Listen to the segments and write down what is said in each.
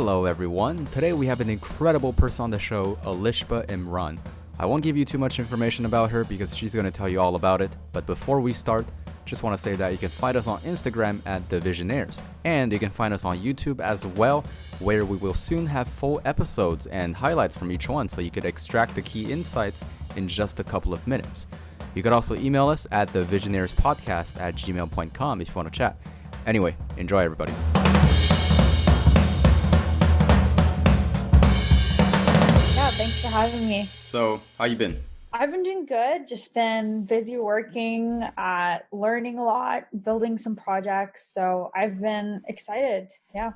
Hello everyone, today we have an incredible person on the show, Alishba Imran. I won't give you too much information about her because she's going to tell you all about it, but before we start, just want to say that you can find us on Instagram at The Visionaires, and you can find us on YouTube as well, where we will soon have full episodes and highlights from each one so you could extract the key insights in just a couple of minutes. You could also email us at thevisionairspodcast@gmail.com if you want to chat. Anyway, enjoy everybody. Yeah, thanks for having me. So, how you been? I've been doing good. Just been busy working, learning a lot, building some projects. So I've been excited. Yeah.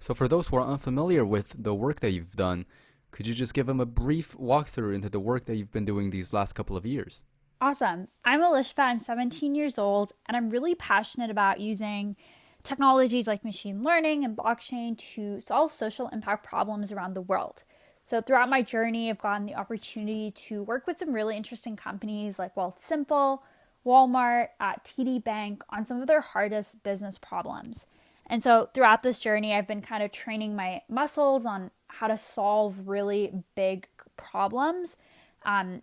So for those who are unfamiliar with the work that you've done, could you just give them a brief walkthrough into the work that you've been doing these last couple of years? Awesome. I'm Alishba. I'm 17 years old, and I'm really passionate about using technologies like machine learning and blockchain to solve social impact problems around the world. So throughout my journey, I've gotten the opportunity to work with some really interesting companies like Wealthsimple, Walmart, TD Bank on some of their hardest business problems. And so throughout this journey, I've been kind of training my muscles on how to solve really big problems. And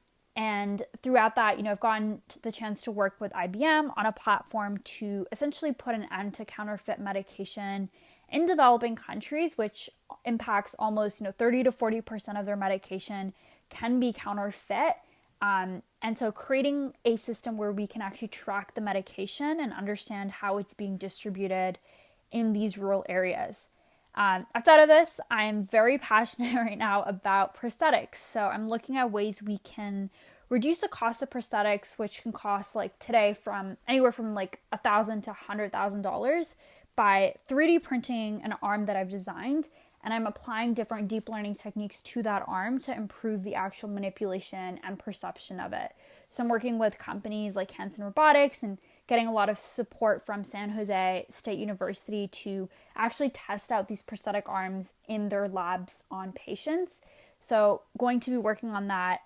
throughout that, I've gotten the chance to work with IBM on a platform to essentially put an end to counterfeit medication in developing countries, which impacts almost 30 to 40% of their medication can be counterfeit. And so creating a system where we can actually track the medication and understand how it's being distributed in these rural areas. Outside of this, I'm very passionate right now about prosthetics. So I'm looking at ways we can reduce the cost of prosthetics, which can cost today from anywhere from $1,000 to $100,000 by 3D printing an arm that I've designed. And I'm applying different deep learning techniques to that arm to improve the actual manipulation and perception of it. So I'm working with companies like Hanson Robotics and getting a lot of support from San Jose State University to actually test out these prosthetic arms in their labs on patients. So going to be working on that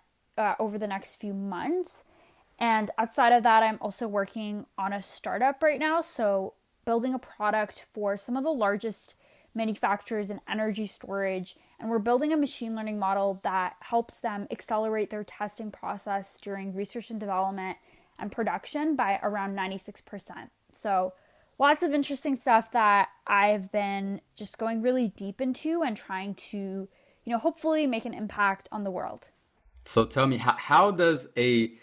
over the next few months. And outside of that, I'm also working on a startup right now. So building a product for some of the largest manufacturers in energy storage. And we're building a machine learning model that helps them accelerate their testing process during research and development and production by around 96%. So lots of interesting stuff that I've been just going really deep into and trying to, hopefully make an impact on the world. So tell me, how does a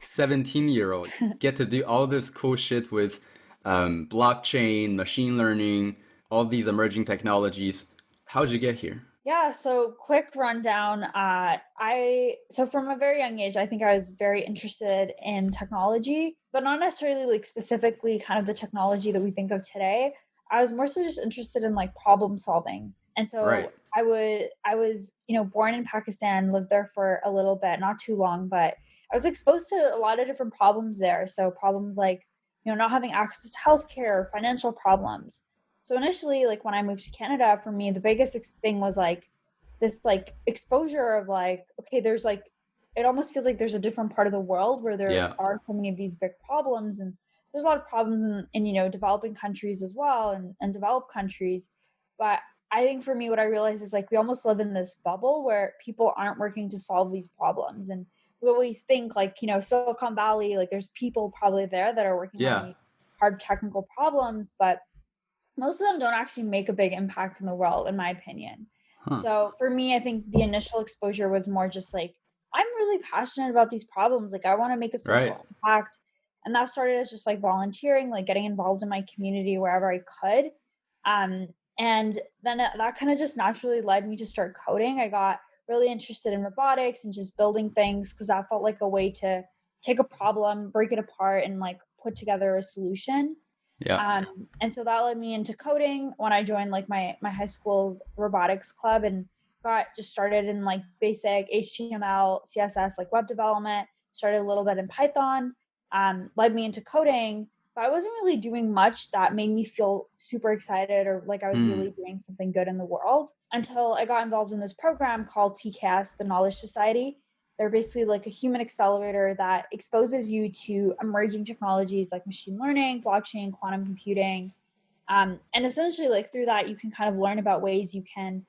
17-year-old get to do all this cool shit with blockchain, machine learning, all these emerging technologies? How'd you get here? Yeah, so quick rundown. So from a very young age, I think I was very interested in technology, but not necessarily specifically kind of the technology that we think of today. I was more so just interested in problem solving. And so Right. I was, born in Pakistan, lived there for a little bit, not too long, but I was exposed to a lot of different problems there. So problems like, not having access to healthcare, financial problems. So initially, when I moved to Canada, for me, the biggest thing was this exposure of okay, there's it almost feels like there's a different part of the world where there are so many of these big problems, and there's a lot of problems in developing countries as well and developed countries. But I think for me, what I realized is we almost live in this bubble where people aren't working to solve these problems, and we always think Silicon Valley, there's people probably there that are working on these hard technical problems, but most of them don't actually make a big impact in the world, in my opinion. So for me, I think the initial exposure was more just I'm really passionate about these problems. I want to make a social impact. And that started as just volunteering, getting involved in my community wherever I could. And then that kind of just naturally led me to start coding. I got really interested in robotics and just building things because that felt like a way to take a problem, break it apart, and put together a solution. Yeah. And so that led me into coding when I joined my high school's robotics club and got just started in basic HTML, CSS, web development, started a little bit in Python, led me into coding, but I wasn't really doing much that made me feel super excited or I was really doing something good in the world until I got involved in this program called TCAS, the Knowledge Society. They're basically a human accelerator that exposes you to emerging technologies like machine learning, blockchain, quantum computing, And essentially, like through that, you can kind of learn about ways you can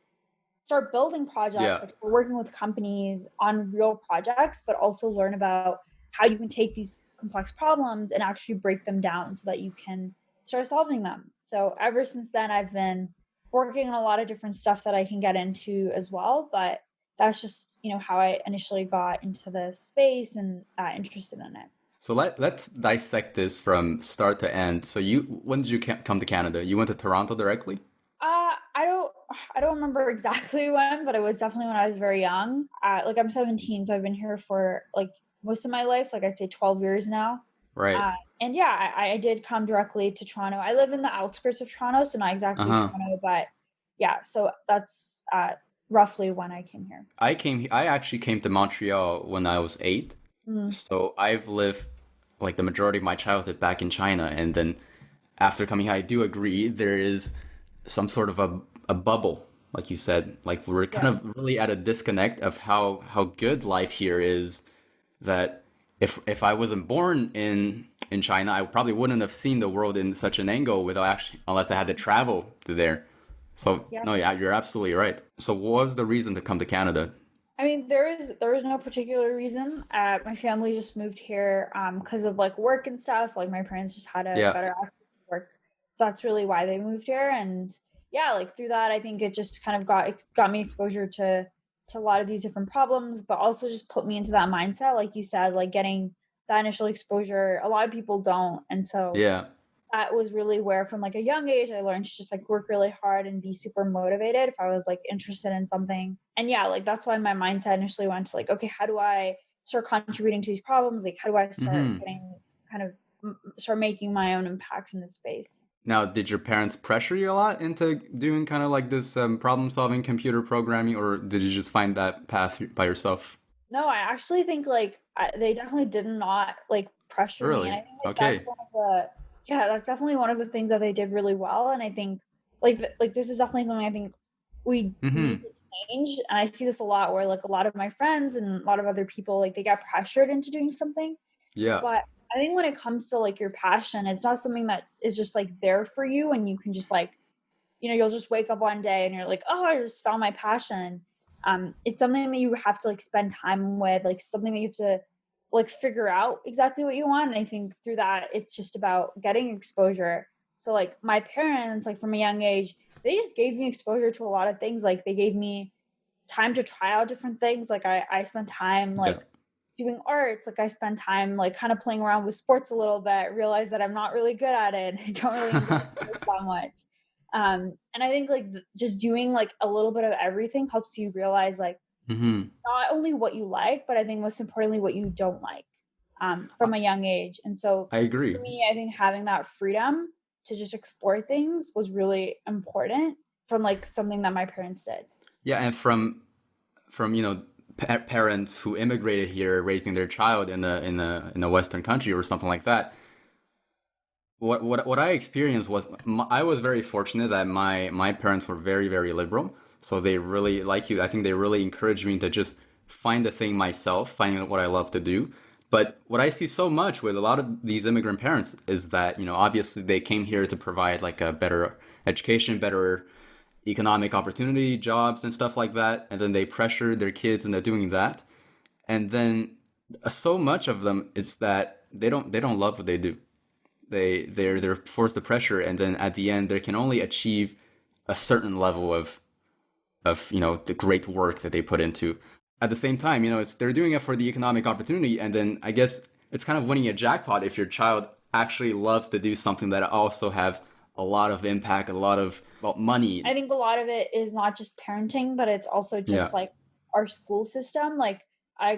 start building projects, Yeah. like start working with companies on real projects, but also learn about how you can take these complex problems and actually break them down so that you can start solving them. So ever since then, I've been working on a lot of different stuff that I can get into as well. But that's just, how I initially got into the space and interested in it. So let's dissect this from start to end. So when did you come to Canada? You went to Toronto directly? I don't remember exactly when, but it was definitely when I was very young. Like I'm 17, so I've been here for like most of my life. Like I'd say 12 years now. Right. Uh, and yeah, I did come directly to Toronto. I live in the outskirts of Toronto, so not exactly Uh-huh. Toronto, but yeah. So that's roughly when I came here. I actually came to Montreal when I was 8. Mm, So I've lived like the majority of my childhood back in China, and then after coming here, I do agree there is some sort of a bubble, like you said. Like we're kind yeah. of really at a disconnect of how good life here is. That if I wasn't born in China, I probably wouldn't have seen the world in such an angle without actually unless I had to travel to there. So Yeah. no, yeah, you're absolutely right. So what was the reason to come to Canada? I mean, there is no particular reason. My family just moved here because of like work and stuff. Like my parents just had a Yeah. better access to work, so that's really why they moved here. And yeah, like through that, I think it just kind of got me exposure to a lot of these different problems, but also just put me into that mindset, like you said, like getting that initial exposure. A lot of people don't, and so Yeah. that was really where from like a young age I learned to just like work really hard and be super motivated if I was like interested in something. And yeah, like that's why my mindset initially went to like, okay, how do I start contributing to these problems? Like how do I start Hmm. getting kind of start making my own impact in this space? Now, did your parents pressure you a lot into doing kind of like this problem solving computer programming, or did you just find that path by yourself? No, I actually think like they definitely did not like pressure me, and Really? I think like that's Okay. one of the yeah, that's definitely one of the things that they did really well. And I think like this is definitely something I think we need Mm-hmm. to change. And I see this a lot where like a lot of my friends and a lot of other people like they get pressured into doing something, Yeah. but I think when it comes to like your passion, it's not something that is just like there for you and you can just like you'll just wake up one day and you're like, oh, I just found my passion. It's something that you have to like spend time with, like something that you have to like figure out exactly what you want. And I think through that, it's just about getting exposure. So like my parents, like from a young age, they just gave me exposure to a lot of things. Like they gave me time to try out different things. Like I spent time Yeah. like doing arts. Like I spend time like kind of playing around with sports a little bit, realize that I'm not really good at it. I don't really enjoy sports that much. And I think like just doing like a little bit of everything helps you realize like Mm-hmm. not only what you like, but I think most importantly what you don't like from a young age. And so I agree. for me, I think having that freedom to just explore things was really important from like something that my parents did. Yeah, and from parents who immigrated here, raising their child in a Western country or something like that. What I experienced was I was very fortunate that my parents were very liberal, so they really like you. I think they really encouraged me to just find the thing myself, finding what I love to do. But what I see so much with a lot of these immigrant parents is that obviously they came here to provide like a better education, better economic opportunity, jobs, and stuff like that, and then they pressure their kids into doing that, and then so much of them is that they don't love what they do. They're forced to pressure, and then at the end they can only achieve a certain level of the great work that they put into. At the same time, they're doing it for the economic opportunity, and then I guess it's kind of winning a jackpot if your child actually loves to do something that also has a lot of impact, a lot of money. I think a lot of it is not just parenting, but it's also Yeah. just like our school system. Like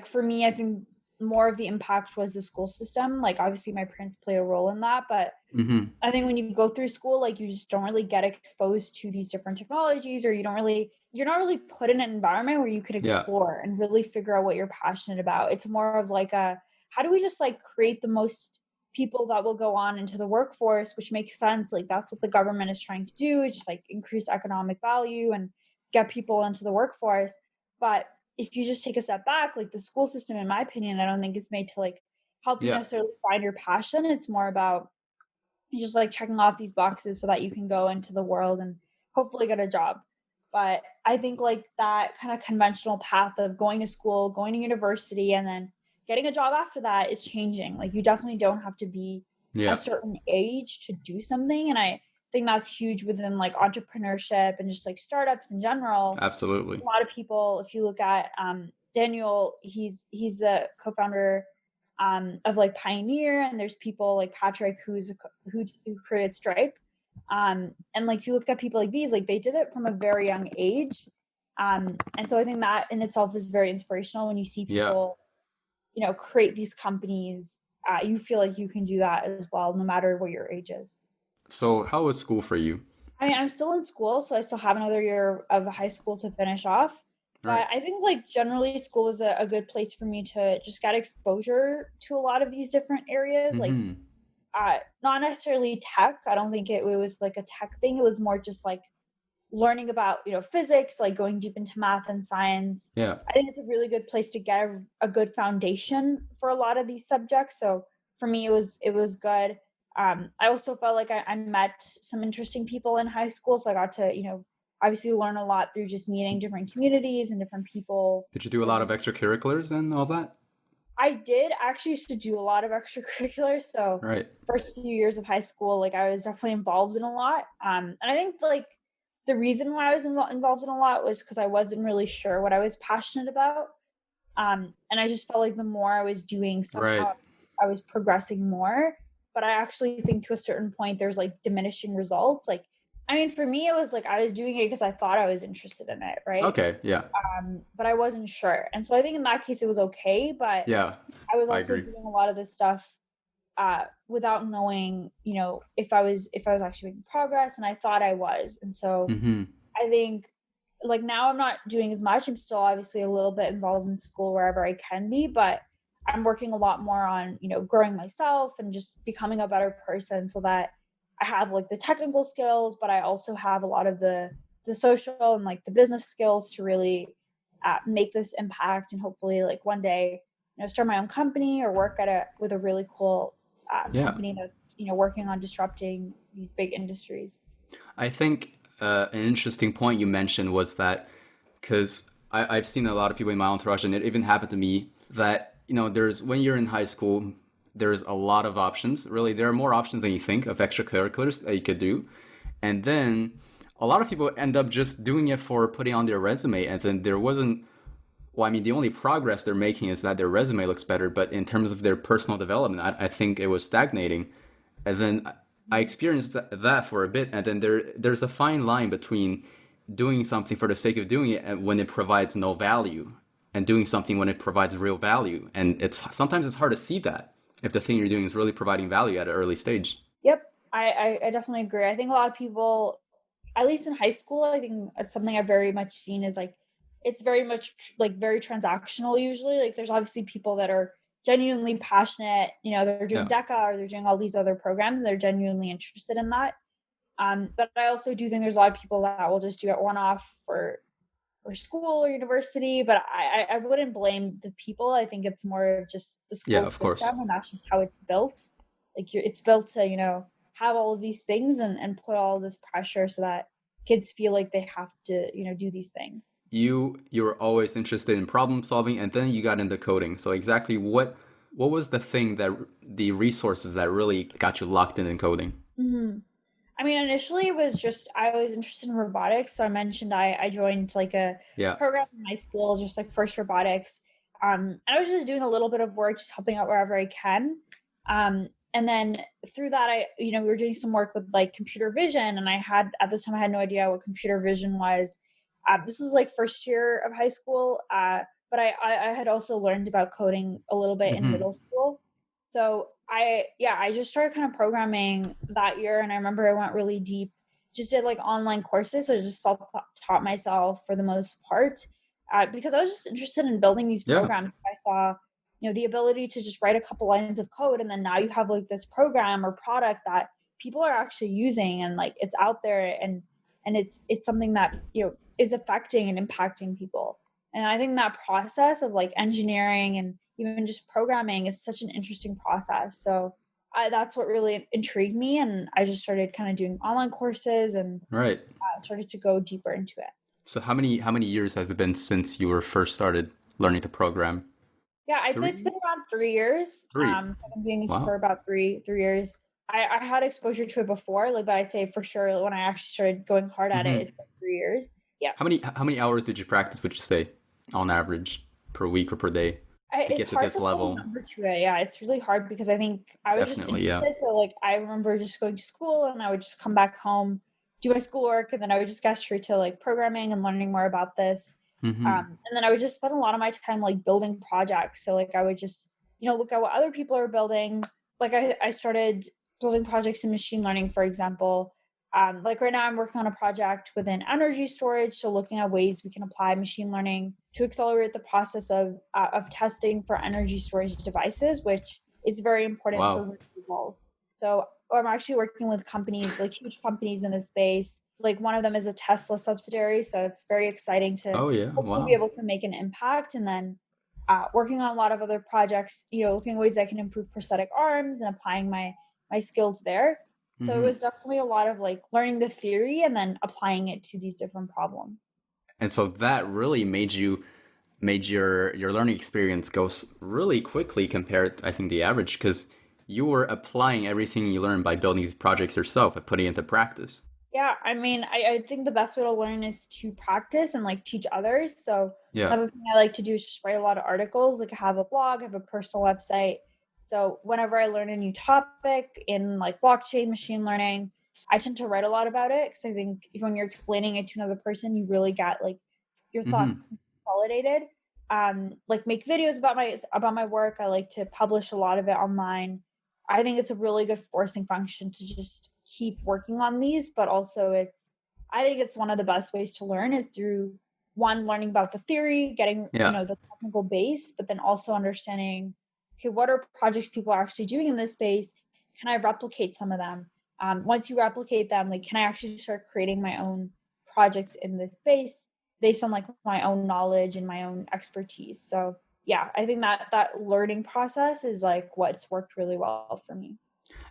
for me, I think more of the impact was the school system. Like obviously my parents play a role in that, but Hmm. I think when you go through school, like you just don't really get exposed to these different technologies, or you're not really put in an environment where you could Yeah. explore and really figure out what you're passionate about. It's more of like how do we just like create the most people that will go on into the workforce, which makes sense. Like that's what the government is trying to do, is just like increase economic value and get people into the workforce. But if you just take a step back, like the school system, in my opinion, I don't think it's made to like help you Yeah. necessarily find your passion. It's more about you're just like checking off these boxes so that you can go into the world and hopefully get a job. But I think like that kind of conventional path of going to school, going to university, and then getting a job after that is changing. Like you definitely don't have to be a Yeah, certain age to do something. And I think that's huge within like entrepreneurship and just like startups in general. absolutely. A lot of people, if you look at Daniel, he's the co-founder of like Pioneer, and there's people like Patrick who created Stripe, and like if you look at people like these, like they did it from a very young age, and so I think that in itself is very inspirational. When you see Yeah. people, create these companies, you feel like you can do that as well, no matter what your age is. So how was school for you? I mean, I'm still in school, so I still have another year of high school to finish off. Right. But I think like generally school was a good place for me to just get exposure to a lot of these different areas. Like Mm-hmm. not necessarily tech. I don't think it was like a tech thing. It was more just like learning about, physics, like going deep into math and science. Yeah. I think it's a really good place to get a good foundation for a lot of these subjects. So for me, it was good. I also felt like I met some interesting people in high school, so I got to, obviously learn a lot through just meeting different communities and different people. Did you do a lot of extracurriculars and all that? I did actually used to do a lot of extracurriculars. So Right. first few years of high school, like I was definitely involved in a lot. And I think like the reason why I was involved in a lot was because I wasn't really sure what I was passionate about. And I just felt like the more I was doing, Right. somehow I was progressing more. But I actually think to a certain point, there's like diminishing results. Like, I mean, for me, it was like I was doing it because I thought I was interested in it, right? Okay. Yeah. But I wasn't sure. And so I think in that case, it was okay. But Yeah. I was I also agree. doing a lot of this stuff without knowing, if I was actually making progress, and I thought I was. And so Mm-hmm. I think like now I'm not doing as much. I'm still obviously a little bit involved in school wherever I can be, but I'm working a lot more on, growing myself and just becoming a better person so that I have like the technical skills, but I also have a lot of the social and like the business skills to really make this impact, and hopefully like one day, start my own company or work with a really cool Yeah. company that's, working on disrupting these big industries. I think an interesting point you mentioned was that because I've seen a lot of people in my entourage, and it even happened to me that there's when you're in high school, there's a lot of options. Really, there are more options than you think of extracurriculars that you could do, and then a lot of people end up just doing it for putting on their resume, and then there wasn't. Well, I mean, the only progress they're making is that their resume looks better, but in terms of their personal development, I think it was stagnating. And then I experienced that for a bit, and then there's a fine line between doing something for the sake of doing it and when it provides no value, and doing something when it provides real value. And sometimes it's hard to see that if the thing you're doing is really providing value at an early stage. Yep, I definitely agree. I think a lot of people, at least in high school, I think it's something I've very much seen is like it's very much like very transactional usually. Like there's obviously people that are genuinely passionate, they're doing Yeah. DECA or they're doing all these other programs and they're genuinely interested in that. But I also do think there's a lot of people that will just do it one off for school or university. But I wouldn't blame the people. I think it's more of just the Yeah, school of course. system, and that's just how it's built. Like it's built to, have all of these things and put all this pressure so that kids feel like they have to, do these things. You were always interested in problem solving, and then you got into coding. So exactly what was the resources that really got you locked in coding? Mm-hmm. I mean, initially it was just I was interested in robotics. So I mentioned I joined like a Yeah. program in high school, just like first robotics. And I was just doing a little bit of work, just helping out wherever I can. And then through that, we were doing some work with like computer vision, and at this time I had no idea what computer vision was. This was like first year of high school, but I had also learned about coding a little bit in Mm-hmm. middle school. So I just started kind of programming that year, and I remember I went really deep. Just did like online courses, so just self taught myself for the most part, because I was just interested in building these Yeah. programs. I saw, the ability to just write a couple lines of code, and then now you have like this program or product that people are actually using, and like it's out there, and it's something that is affecting and impacting people. And I think that process of like engineering and even just programming is such an interesting process. So that's what really intrigued me. And I just started kind of doing online courses and Right. started to go deeper into it. So how many years has it been since you were first started learning to program? Yeah, I'd say it's Three? been around 3 years. Three. I've been doing this for Wow. about three years. I had exposure to it before, like, but I'd say for sure when I actually started going hard at it, Mm-hmm. it's been 3 years. Yeah. How many hours did you practice, would you say, on average, per week or per day to It's get to hard this to put a level? number to it. Yeah, it's really hard because I think I was just Definitely, yeah. interested. So like I remember just going to school and I would just come back home, do my schoolwork, and then I would just get straight to like programming and learning more about this. Mm-hmm. And then I would just spend a lot of my time like building projects. So like I would just, look at what other people are building. Like I started building projects in machine learning, for example. Like right now I'm working on a project within energy storage. So looking at ways we can apply machine learning to accelerate the process of testing for energy storage devices, which is very important for Wow. renewables. So I'm actually working with companies, like huge companies in this space. Like one of them is a Tesla subsidiary. So it's very exciting to Oh yeah. hopefully be Wow. able to make an impact. And then working on a lot of other projects, looking at ways I can improve prosthetic arms and applying my skills there. So it Mm-hmm. was definitely a lot of like learning the theory and then applying it to these different problems. And so that really made your learning experience go really quickly compared, I think, the average, because you were applying everything you learned by building these projects yourself and putting it into practice. Yeah, I mean, I think the best way to learn is to practice and like teach others. So Yeah. another thing I like to do is just write a lot of articles. Like I have a blog, I have a personal website. So whenever I learn a new topic in like blockchain, machine learning, I tend to write a lot about it because I think when you're explaining it to another person, you really get like your thoughts Mm-hmm. consolidated. Like make videos about my work. I like to publish a lot of it online. I think it's a really good forcing function to just keep working on these, but also I think it's one of the best ways to learn is through one, learning about the theory, getting, Yeah. the technical base, but then also understanding, okay, what are projects people are actually doing in this space? Can I replicate some of them? Once you replicate them, like, can I actually start creating my own projects in this space based on like my own knowledge and my own expertise? So yeah, I think that learning process is like what's worked really well for me.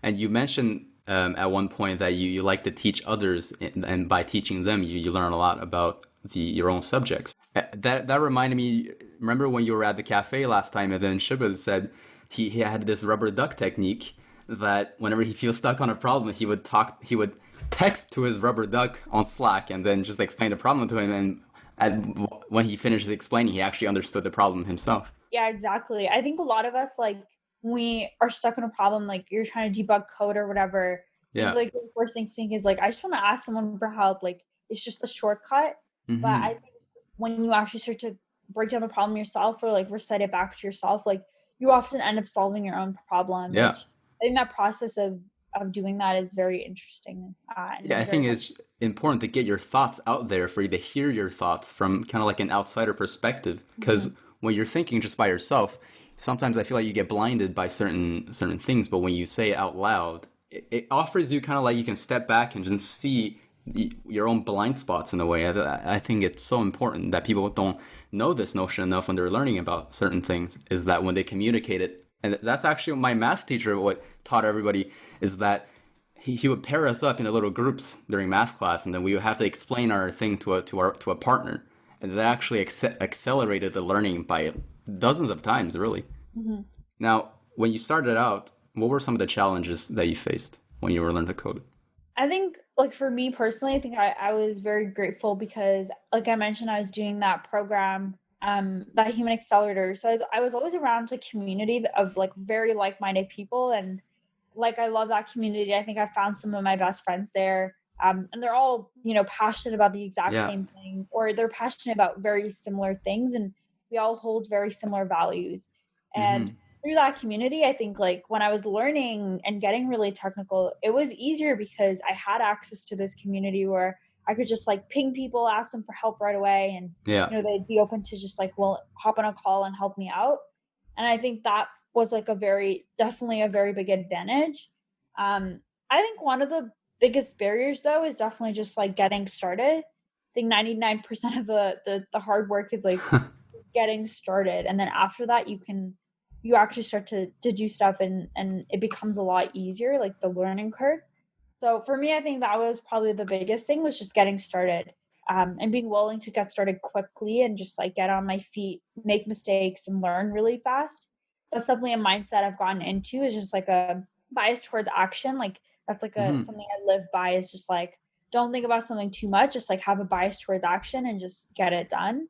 And you mentioned at one point that you like to teach others, and by teaching them, you learn a lot about your own subjects. That reminded me. Remember when you were at the cafe last time, and then Shibud said he had this rubber duck technique that whenever he feels stuck on a problem, he would text to his rubber duck on Slack, and then just explain the problem to him. When he finishes explaining, he actually understood the problem himself. Yeah, exactly. I think a lot of us, like, when we are stuck in a problem, like you're trying to debug code or whatever, I think Yeah. like the first instinct is like, I just want to ask someone for help. Like, it's just a shortcut. But I Mm-hmm. think when you actually start to break down the problem yourself or like recite it back to yourself, like you often end up solving your own problem, Yeah. which I think that process of doing that is very interesting Yeah, I and very think helpful. it's important to get your thoughts out there for you to hear your thoughts from kind of like an outsider perspective. Mhm. Because when you're thinking just by yourself, sometimes I feel like you get blinded by certain things. But when you say it out loud, it offers you kind of like you can step back and just see your own blind spots in a way. I think it's so important that people don't know this notion enough when they're learning about certain things. Is that when they communicate it, and that's actually my math teacher what taught everybody is that he would pair us up into little groups during math class, and then we would have to explain our thing to a partner, and that actually accelerated the learning by dozens of times, really. Mhm. Now, when you started out, what were some of the challenges that you faced when you were learning to code? I think, like, for me personally, I think I was very grateful because, like I mentioned, I was doing that program, that human accelerator. So I was always around a community of like very like-minded people, and like I love that community. I think I found some of my best friends there, and they're all passionate about the exact Yeah. same thing, or they're passionate about very similar things, and we all hold very similar values. And Mm-hmm. through that community, I think like when I was learning and getting really technical, it was easier because I had access to this community where I could just like ping people, ask them for help right away, and Yeah. they'd be open to just like, well, hop on a call and help me out. And I think that was like definitely a very big advantage. I think one of the biggest barriers though is definitely just like getting started. I think 99% of the hard work is like getting started, and then after that you can you actually start to do stuff and it becomes a lot easier, like the learning curve. So for me, I think that was probably the biggest thing, was just getting started, and being willing to get started quickly and just like get on my feet, make mistakes, and learn really fast. That's definitely a mindset I've gotten into, is just like a bias towards action. Like that's like a Hmm. something I live by, is just like, don't think about something too much, just like have a bias towards action and just get it done.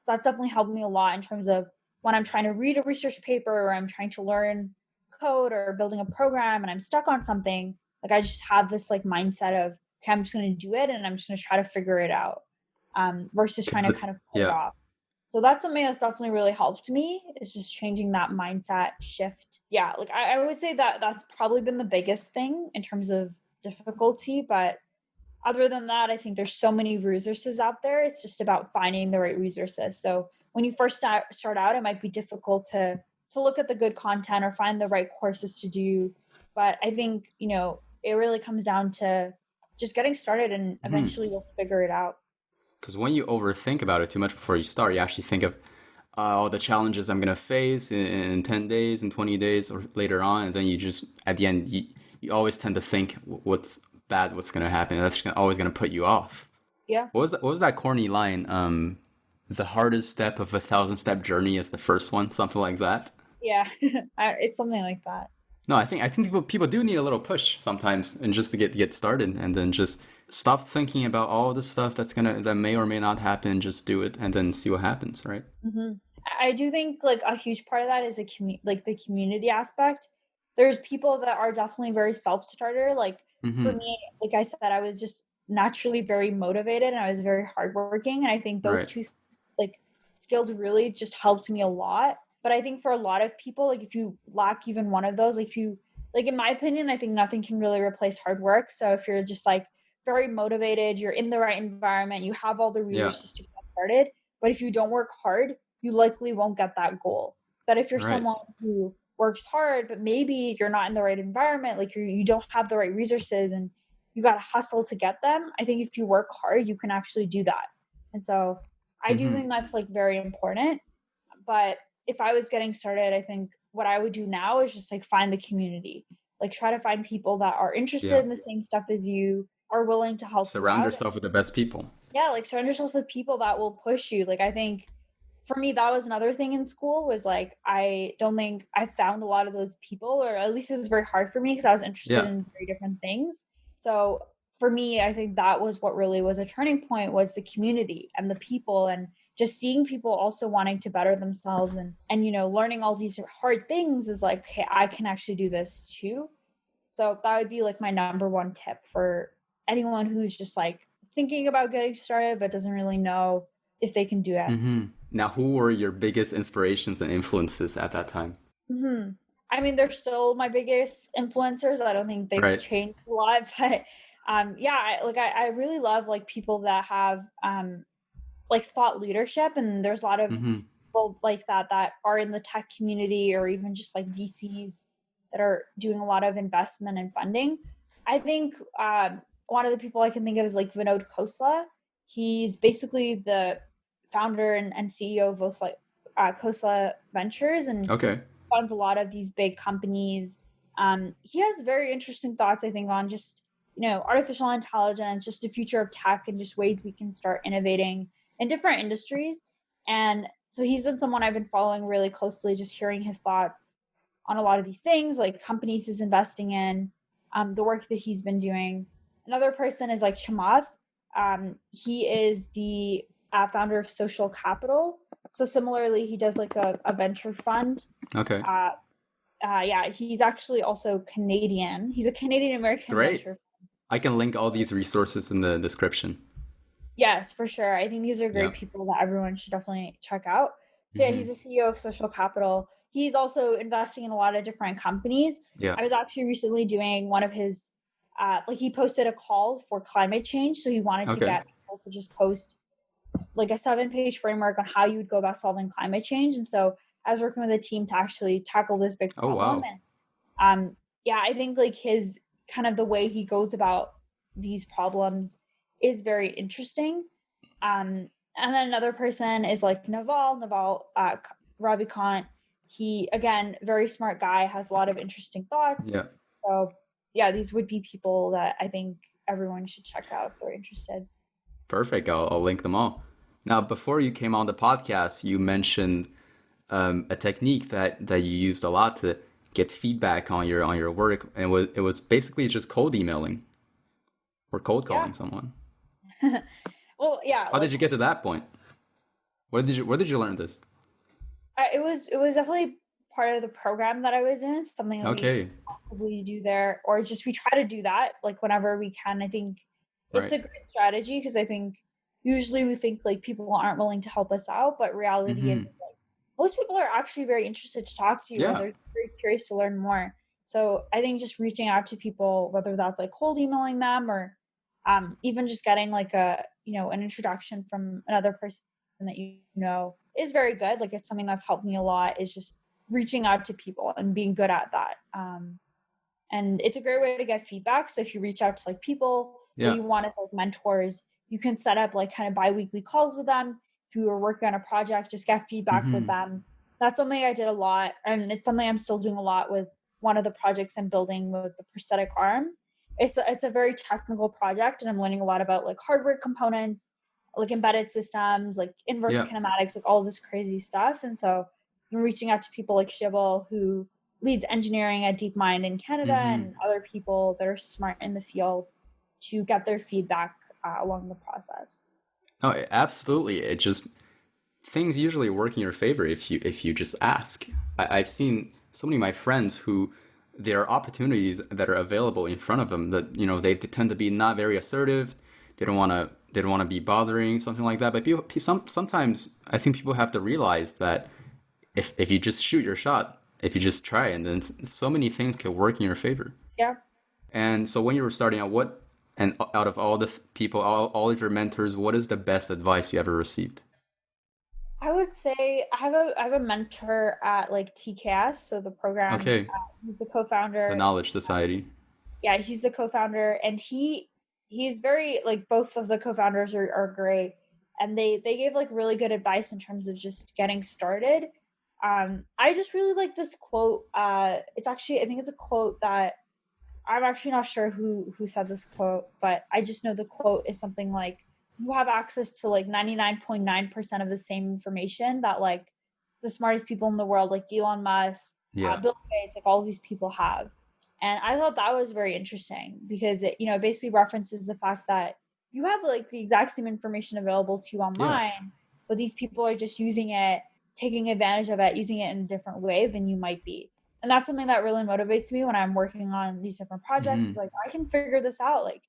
So that's definitely helped me a lot in terms of when I'm trying to read a research paper or I'm trying to learn code or building a program and I'm stuck on something, like I just have this like mindset of, okay, I'm just going to do it and I'm just going to try to figure it out, versus trying to That's kind of put it yeah. off. So that's something that's definitely really helped me, is just changing that mindset shift. Yeah, like I would say that that's probably been the biggest thing in terms of difficulty. But other than that, I think there's so many resources out there. It's just about finding the right resources. So when you first start out, it might be difficult to look at the good content or find the right courses to do. But I think, it really comes down to just getting started, and Hmm. eventually you'll figure it out. Because when you overthink about it too much before you start, you actually think of all the challenges I'm gonna face in 10 days, in 20 days, or later on, and then you just at the end you always tend to think what's bad, what's gonna happen. That's always gonna put you off. Yeah. What was that corny line? The hardest step of a 1,000-step journey is the first one, something like that. Yeah. It's something like that. No, I think people do need a little push sometimes, and just to get started, and then just stop thinking about all the stuff that may or may not happen. Just do it, and then see what happens, right? Hmm. I do think like a huge part of that is like the community aspect. There's people that are definitely very self-starter. Like for Mm-hmm. me, like I said, I was just naturally very motivated and I was very hardworking. And I think those Right. two like skills really just helped me a lot. But I think for a lot of people, like if you lack even one of those, like if you like in my opinion, I think nothing can really replace hard work. So if you're just like very motivated, you're in the right environment, you have all the Yeah. resources to get started. But if you don't work hard, you likely won't get that goal. But if you're Right. someone who works hard, but maybe you're not in the right environment, like you don't have the right resources and you got to hustle to get them, I think if you work hard, you can actually do that. And so I do Mm-hmm. think that's like very important. But if I was getting started, I think what I would do now is just like find the community, like try to find people that are interested Yeah. in the same stuff as you, are willing to help you Surround out. yourself with the best people. Yeah, like surround yourself with people that will push you. Like I think for me that was another thing in school, was like I don't think I found a lot of those people, or at least it was very hard for me because I was interested Yeah. in very different things. So for me, I think that was what really was a turning point, was the community and the people, and just seeing people also wanting to better themselves, and learning all these hard things, is like, okay, I can actually do this too. So that would be like my number one tip for anyone who's just like thinking about getting started but doesn't really know if they can do it. Mm-hmm. Now, who were your biggest inspirations and influences at that time? Hmm. I mean, they're still my biggest influencers. I don't think they've Right. changed a lot, but yeah, I really love like people that have like thought leadership, and there's a lot of Mm-hmm. people like that are in the tech community, or even just like VCs that are doing a lot of investment and funding. I think one of the people I can think of is like Vinod Khosla. He's basically the founder and CEO of Khosla Ventures, and Okay. funds a lot of these big companies. He has very interesting thoughts, I think, on just artificial intelligence, just the future of tech, and just ways we can start innovating in different industries. And so he's been someone I've been following really closely, just hearing his thoughts on a lot of these things, like companies he's investing in, the work that he's been doing. Another person is like Chamath. He is the founder of Social Capital. So similarly, he does like a venture fund. Okay. Uh, yeah, he's actually also Canadian. He's a Canadian American Great. venture. I can link all these resources in the description. Yes, for sure. I think these are Yeah. great people that everyone should definitely check out. So yeah, Mm-hmm. he's the CEO of Social Capital. He's also investing in a lot of different companies. Yeah. I was actually recently doing one of his, like he posted a call for climate change. So he wanted to Okay. get people to just post like a 7-page framework on how you would go about solving climate change. And so I was working with a team to actually tackle this big Oh problem. wow. And yeah, I think like his kind of the way he goes about these problems is very interesting. And then another person is like Naval Ravikant. He, again, very smart guy, has a lot of interesting thoughts. Yeah. So yeah, these would be people that I think everyone should check out if they're interested. Perfect. I'll link them all. Now, before you came on the podcast, you mentioned a technique that you used a lot to get feedback on your work, and it was basically just cold emailing or cold Yeah. calling someone. Well, yeah, How like did you get to that point? Where did you learn this? it was definitely part of the program that I was in, something that we Okay. actively do there, or just we try to do that like whenever we can. I think it's Right. a great strategy because I think usually we think like people aren't willing to help us out, but reality is Mm-hmm. like most people are actually very interested to talk to you and Yeah. they're very curious to learn more. So I think just reaching out to people, whether that's like cold emailing them or even just getting like an introduction from another person that you know is very good. Like it's something that's helped me a lot is just reaching out to people and being good at that. And it's a great way to get feedback. So if you reach out to like people that Yeah. you want as like mentors, you can set up like kind of bi-weekly calls with them. If you were working on a project, just get feedback with Mm-hmm. them. That's something I did a lot, and it's something I'm still doing a lot with one of the projects I'm building with the prosthetic arm. It's a very technical project, and I'm learning a lot about like hardware components, like embedded systems, like inverse Yeah. kinematics, like all this crazy stuff. And so I'm reaching out to people like Shibble, who leads engineering at DeepMind in Canada, Mm-hmm. and other people that are smart in the field to get their feedback along the process. No, absolutely. It just things usually work in your favor if you just ask. I've seen so many of my friends who there are opportunities that are available in front of them that they tend to be not very assertive. They don't want to be bothering something like that. But sometimes I think people have to realize that if you just shoot your shot, if you just try, and then so many things can work in your favor. Yeah. And so when you were starting out, and out of all the people, all of your mentors, what is the best advice you ever received? I would say I have a mentor at like TKS, so the program. Okay, He's the the co-founder. Knowledge Society. Yeah, he's the co-founder, and he's very like both of the co-founders are great, and they gave like really good advice in terms of just getting started. I just really like this quote. It's actually I think it's a quote that I'm actually not sure who said this quote, but I just know the quote is something like you have access to like 99.9% of the same information that like the smartest people in the world, like Elon Musk, Yeah. Bill Gates, like all these people have. And I thought that was very interesting because it basically references the fact that you have like the exact same information available to you Yeah. online, but these people are just using it, taking advantage of it, using it in a different way than you might be. And that's something that really motivates me when I'm working on these different projects. Is Hmm. like I can figure this out. Like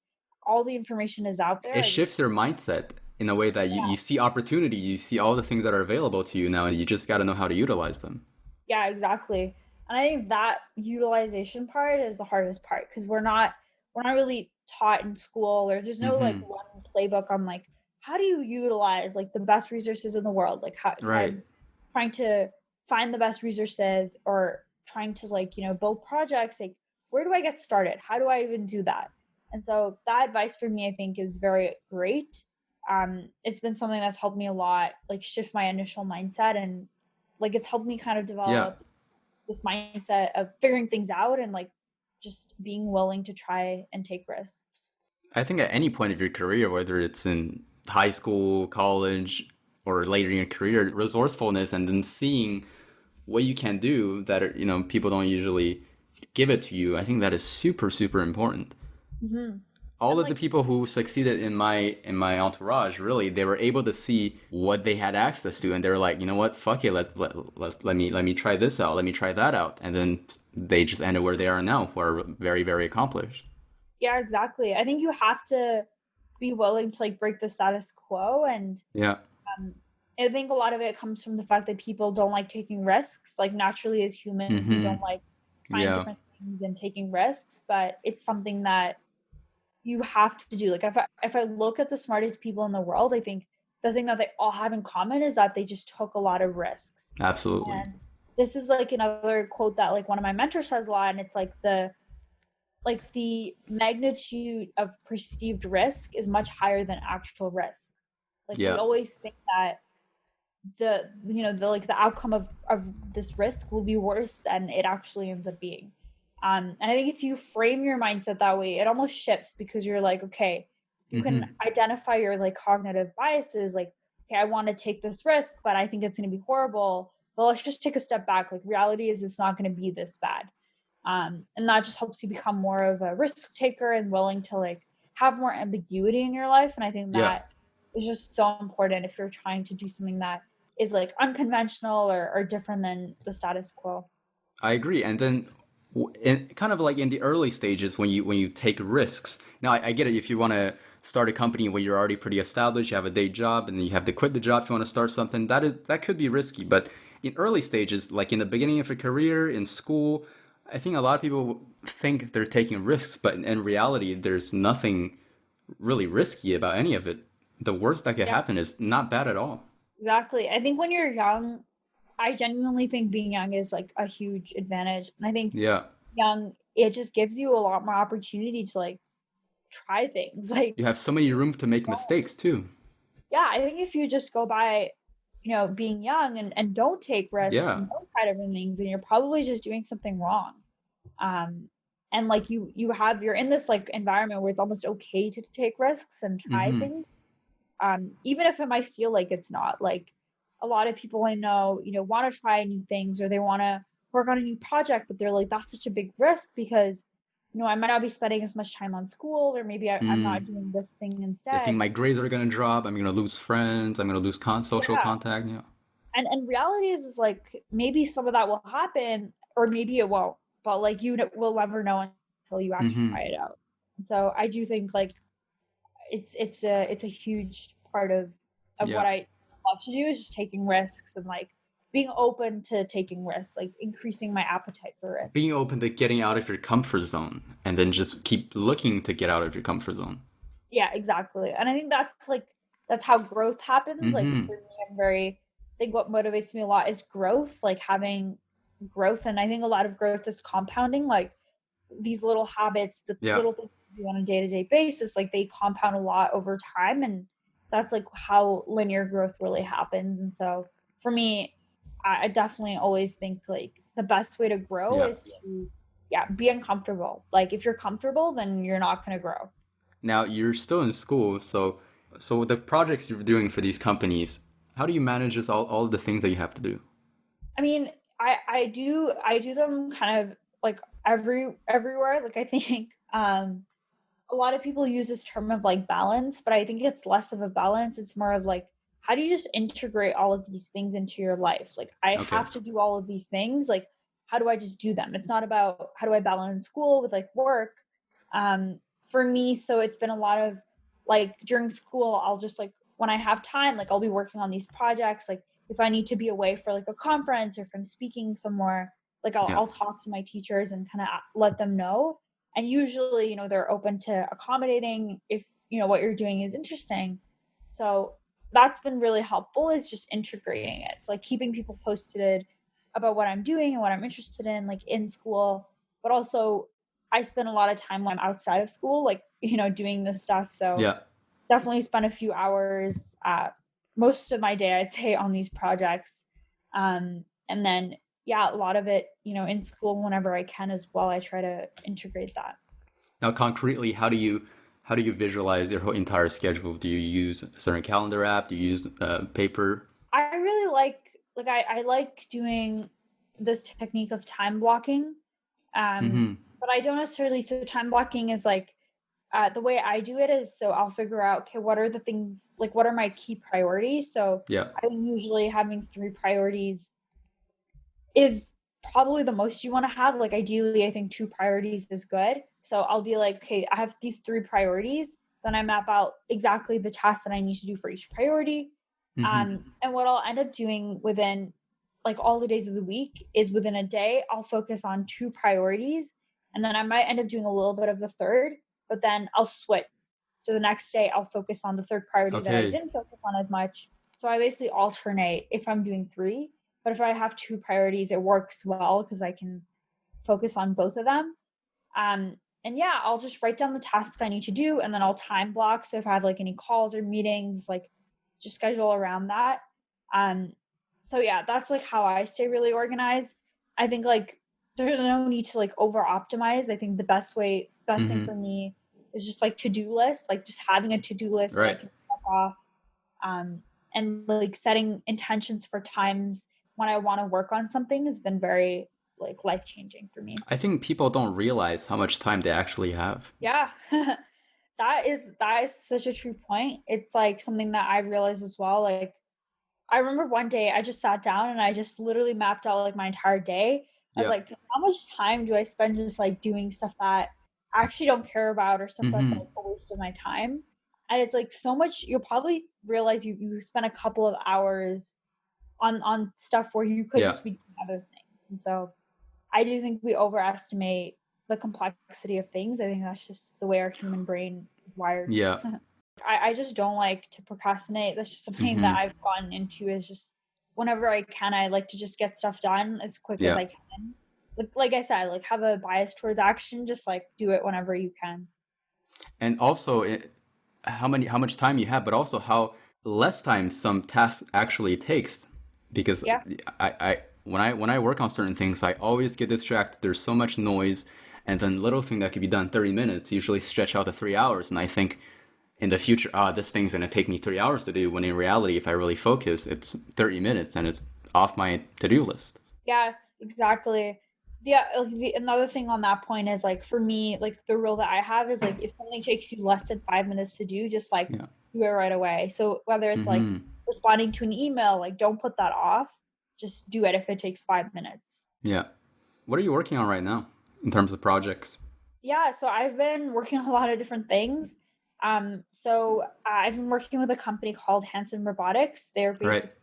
all the information is out there. It I just shifts your mindset in a way that you see opportunity, you see all the things that are available to you now, and you just got to know how to utilize them. Yeah, exactly. And I think that utilization part is the hardest part because we're not really taught in school or there's no like Hmm. one playbook on like how do you utilize like the best resources in the world? Like how if Right. I'm trying to find the best resources or trying to like, build projects, like where do I get started? How do I even do that? And so that advice for me I think is very great. It's been something that's helped me a lot, like shift my initial mindset and like it's helped me kind of Yeah. develop this mindset of figuring things out and like just being willing to try and take risks. I think at any point of your career, whether it's in high school, college, or later in your career, resourcefulness and then seeing what you can do that people don't usually give it to you. I think that is super super important. Mm-hmm. All And of the like, people who succeeded in my entourage, really, they were able to see what they had access to, and they were like, you know what, fuck it, let me try this out, let me try that out, and then they just ended where they are now, who are very very accomplished. yeah, exactly. I think you have to be willing to like break the status quo. And Yeah. um, I think a lot of it comes from the fact that people don't like taking risks. Like naturally as humans, we Mm-hmm. don't like trying Yeah. different things and taking risks, but it's something that you have to do. Like if I look at the smartest people in the world, I think the thing that they all have in common is that they just took a lot of risks. Absolutely. And this is like another quote that like one of my mentors says a lot, and it's like the magnitude of perceived risk is much higher than actual risk. Like we Yeah. always think that the outcome of this risk will be worse than it actually ends up being. And I think if you frame your mindset that way, it almost shifts because you're like, okay, you can Mm-hmm. identify your like cognitive biases, like, okay, I want to take this risk, but I think it's going to be horrible. Well, let's just take a step back. Like, reality is it's not going to be this bad. And that just helps you become more of a risk taker and willing to like have more ambiguity in your life. And I think Yeah, that is just so important if you're trying to do something that is like unconventional or different than the status quo. I agree. And then, kind of like in the early stages when you take risks. Now, I get it. If you want to start a company where you're already pretty established, you have a day job, and then you have to quit the job if you want to start something, that could be risky. But in early stages, like in the beginning of your career in school, I think a lot of people think they're taking risks, but in reality, there's nothing really risky about any of it. The worst that could Yeah, happen is not bad at all. exactly. I think when you're young, I genuinely think being young is like a huge advantage. And I think Yeah. young, it just gives you a lot more opportunity to like try things. Like, You have so many room to make mistakes too. yeah, I think if you just go by, being young and don't take risks Yeah. and don't try different things, and you're probably just doing something wrong. Um, and like you're in this like environment where it's almost okay to take risks and try Mm-hmm. things, even if it might feel like it's not. Like a lot of people I know, want to try new things or they want to work on a new project, but they're like, that's such a big risk because, I might not be spending as much time on school, or maybe I'm not Mm. doing this thing I think instead. my grades are gonna drop. I'm gonna lose friends. I'm gonna lose social Yeah. contact. Yeah. And reality is like maybe some of that will happen or maybe it won't, but like will never know until you actually Mm-hmm. try it out. So I do think like it's a huge part of Yeah. what I love to do is just taking risks and like being open to taking risks, like increasing my appetite for risk. Being open to getting out of your comfort zone and then just keep looking to get out of your comfort zone. Yeah, exactly. And I think that's how growth happens. Like Mm-hmm. for me, I think what motivates me a lot is growth, like having growth. And I think a lot of growth is compounding, like these little habits, the Yeah. little things you do on a day-to-day basis, like they compound a lot over time. And that's like how linear growth really happens. And so for me, I definitely always think like the best way to grow Yeah. is to, yeah, be uncomfortable. Like if you're comfortable, then you're not going to grow. Now you're still in school, so the projects you're doing for these companies, how do you manage this all the things that you have to do? I mean, I do them kind of like everywhere. Like I think a lot of people use this term of like balance, but I think it's less of a balance. It's more of like how do you just integrate all of these things into your life? Like I Okay. have to do all of these things. Like how do I just do them? It's not about how do I balance school with like work. Um for me, so it's been a lot of like during school, I'll just like when I have time, like I'll be working on these projects. Like if I need to be away for like a conference or if I'm speaking somewhere, like Yeah. I'll talk to my teachers and kind of let them know. And usually, they're open to accommodating if, what you're doing is interesting. So that's been really helpful is just integrating it. It's like keeping people posted about what I'm doing and what I'm interested in, like in school, but also I spend a lot of time when I'm outside of school, like, doing this stuff. So Yeah. definitely spend a few hours, most of my day, I'd say, on these projects. And then, yeah, a lot of it, in school whenever I can as well. I try to integrate that. Now concretely, how do you visualize your whole entire schedule? Do you use a certain calendar app? Do you use paper? I really I like doing this technique of time blocking. Um, Mm-hmm. but I don't necessarily, so time blocking is like, the way I do it is so I'll figure out, okay, what are the things, like what are my key priorities? So Yeah. I think usually having three priorities is probably the most you want to have. Like ideally, I think two priorities is good. So I'll be like, okay, I have these three priorities. Then I map out exactly the tasks that I need to do for each priority. Mm-hmm. And what I'll end up doing within like all the days of the week is within a day, I'll focus on two priorities. And then I might end up doing a little bit of the third, but then I'll switch. So the next day, I'll focus on the third priority that I Okay. didn't focus on as much. So I basically alternate if I'm doing three. But if I have two priorities, it works well because I can focus on both of them. And yeah, I'll just write down the tasks I need to do and then I'll time block. So if I have like any calls or meetings, like just schedule around that. Um, so yeah, that's like how I stay really organized. I think like there's no need to like over optimize. I think the best thing for me is just like to-do list, like just having a to-do list that I Right. can check off, and like setting intentions for times when I want to work on something has been very like life-changing for me. I think people don't realize how much time they actually have. Yeah. That is such a true point. It's like something that I realized as well. Like I remember one day I just sat down and I just literally mapped out like my entire day. I was Yeah. like, how much time do I spend just like doing stuff that I actually don't care about or stuff that's like a waste of my time? And it's like so much you'll probably realize you spend a couple of hours on stuff where you could Yeah. just be doing other things. And so I do think we overestimate the complexity of things. I think that's just the way our human brain is wired. Yeah. I just don't like to procrastinate. That's just something that I've gotten into is just whenever I can, I like to just get stuff done as quick as Yeah. I can. Like I said, like have a bias towards action, just like do it whenever you can. And also how much time you have, but also how less time some tasks actually takes. Because Yeah. when I work on certain things, I always get distracted. There's so much noise, and then little thing that could be done 30 minutes usually stretch out to 3 hours. And I think in the future, this thing's gonna take me 3 hours to do. When in reality, if I really focus, it's 30 minutes and it's off my to-do list. Yeah, exactly. Yeah, like another thing on that point is like for me, like the rule that I have is like if something takes you less than 5 minutes to do, just like Yeah. do it right away. So whether it's like responding to an email, like don't put that off. Just do it if it takes 5 minutes. Yeah. What are you working on right now in terms of projects? Yeah, so I've been working on a lot of different things. I've been working with a company called Hanson Robotics. They're Right. basically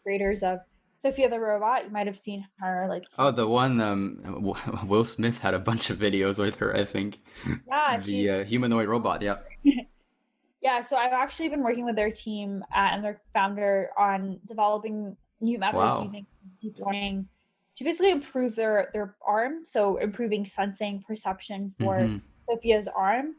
creators of Sophia the robot. You might have seen her, like Oh, she's the one Will Smith had a bunch of videos with her, I think. yeah, The she's humanoid robot, yeah. yeah. So I've actually been working with their team and their founder on developing new methods Wow. using deep learning to basically improve their arm. So improving sensing perception for Sophia's arm,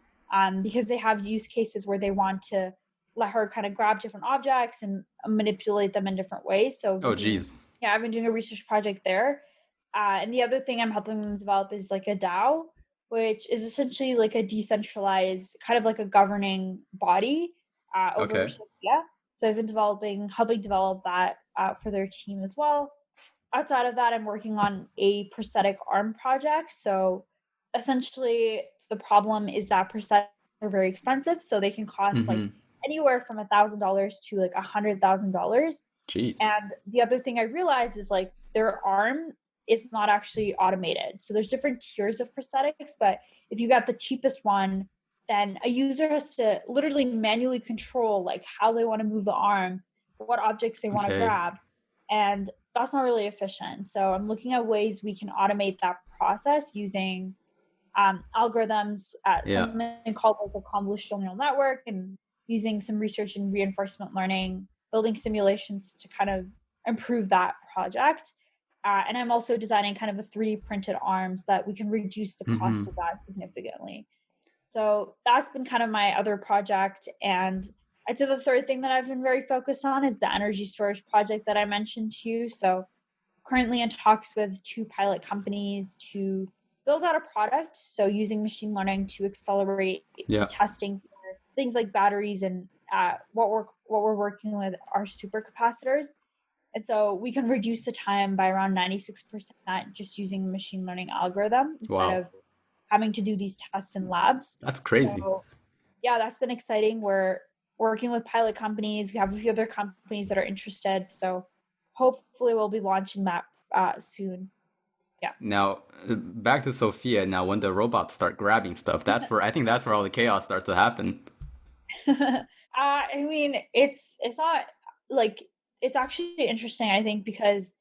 because they have use cases where they want to let her kind of grab different objects and manipulate them in different ways. So Oh, doing geez. yeah, I've been doing a research project there. And the other thing I'm helping them develop is like a DAO, which is essentially like a decentralized, kind of like a governing body over Okay. Sophia. So I've been helping develop that for their team as well. Outside of that, I'm working on a prosthetic arm project. So essentially, the problem is that prosthetics are very expensive, so they can cost like anywhere from $1,000 to like $100,000. Jeez. And the other thing I realized is like their arm is not actually automated. So there's different tiers of prosthetics, but if you got the cheapest one, then a user has to literally manually control like how they want to move the arm, what objects they want to Okay. grab. And that's not really efficient. So I'm looking at ways we can automate that process using algorithms at Yeah. something called like a convolutional neural network and using some research in reinforcement learning, building simulations to kind of improve that project. And I'm also designing kind of a 3D printed arms that we can reduce the cost of that significantly. So that's been kind of my other project. And I'd say the third thing that I've been very focused on is the energy storage project that I mentioned to you. So currently in talks with two pilot companies to build out a product. So using machine learning to accelerate the Yeah. testing for things like batteries and what we're working with are supercapacitors. And so we can reduce the time by around 96% just using a machine learning algorithm instead Wow. of having to do these tests in labs. That's crazy. So yeah, that's been exciting. We're working with pilot companies. We have a few other companies that are interested. So hopefully we'll be launching that soon. Yeah. Now, back to Sophia. Now, when the robots start grabbing stuff, I think that's where all the chaos starts to happen. I mean, it's not like it's actually interesting, I think, because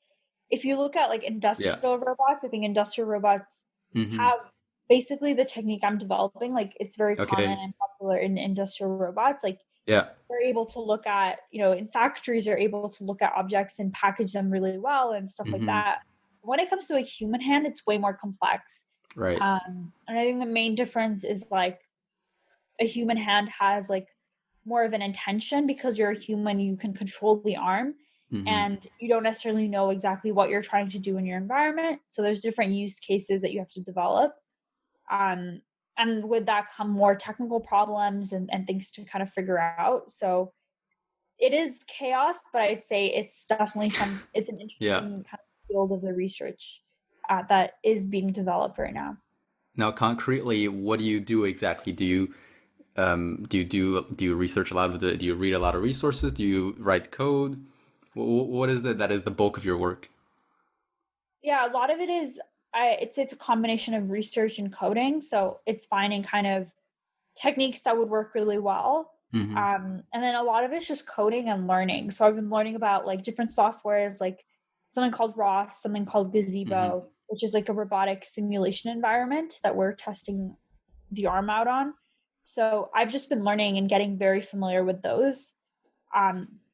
if you look at like Yeah. industrial robots, I think industrial robots Mm-hmm. have basically the technique I'm developing. Like it's very common Okay. and popular in industrial robots. Like Yeah. they're able to look at, in factories, are able to look at objects and package them really well and stuff like Mm-hmm. that. When it comes to a human hand, it's way more complex. Right. And I think the main difference is like a human hand has like more of an intention because you're a human, you can control the arm. Mm-hmm. and you don't necessarily know exactly what you're trying to do in your environment. So there's different use cases that you have to develop. Um, and with that come more technical problems and things to kind of figure out. So it is chaos, but I'd say it's definitely it's an Yeah. interesting kind of field of the research that is being developed right now. Now, concretely, what do you do exactly? Do you research a lot of do you read a lot of resources? Do you write code? What is it that is the bulk of your work? Yeah, a lot of it is it's a combination of research and coding. So it's finding kind of techniques that would work really well. Mm-hmm. And then a lot of it's just coding and learning. So I've been learning about like different softwares, like something called Roth, something called Mm-hmm. Gazebo, which is like a robotic simulation environment that we're testing the arm out on. So I've just been learning and getting very familiar with those.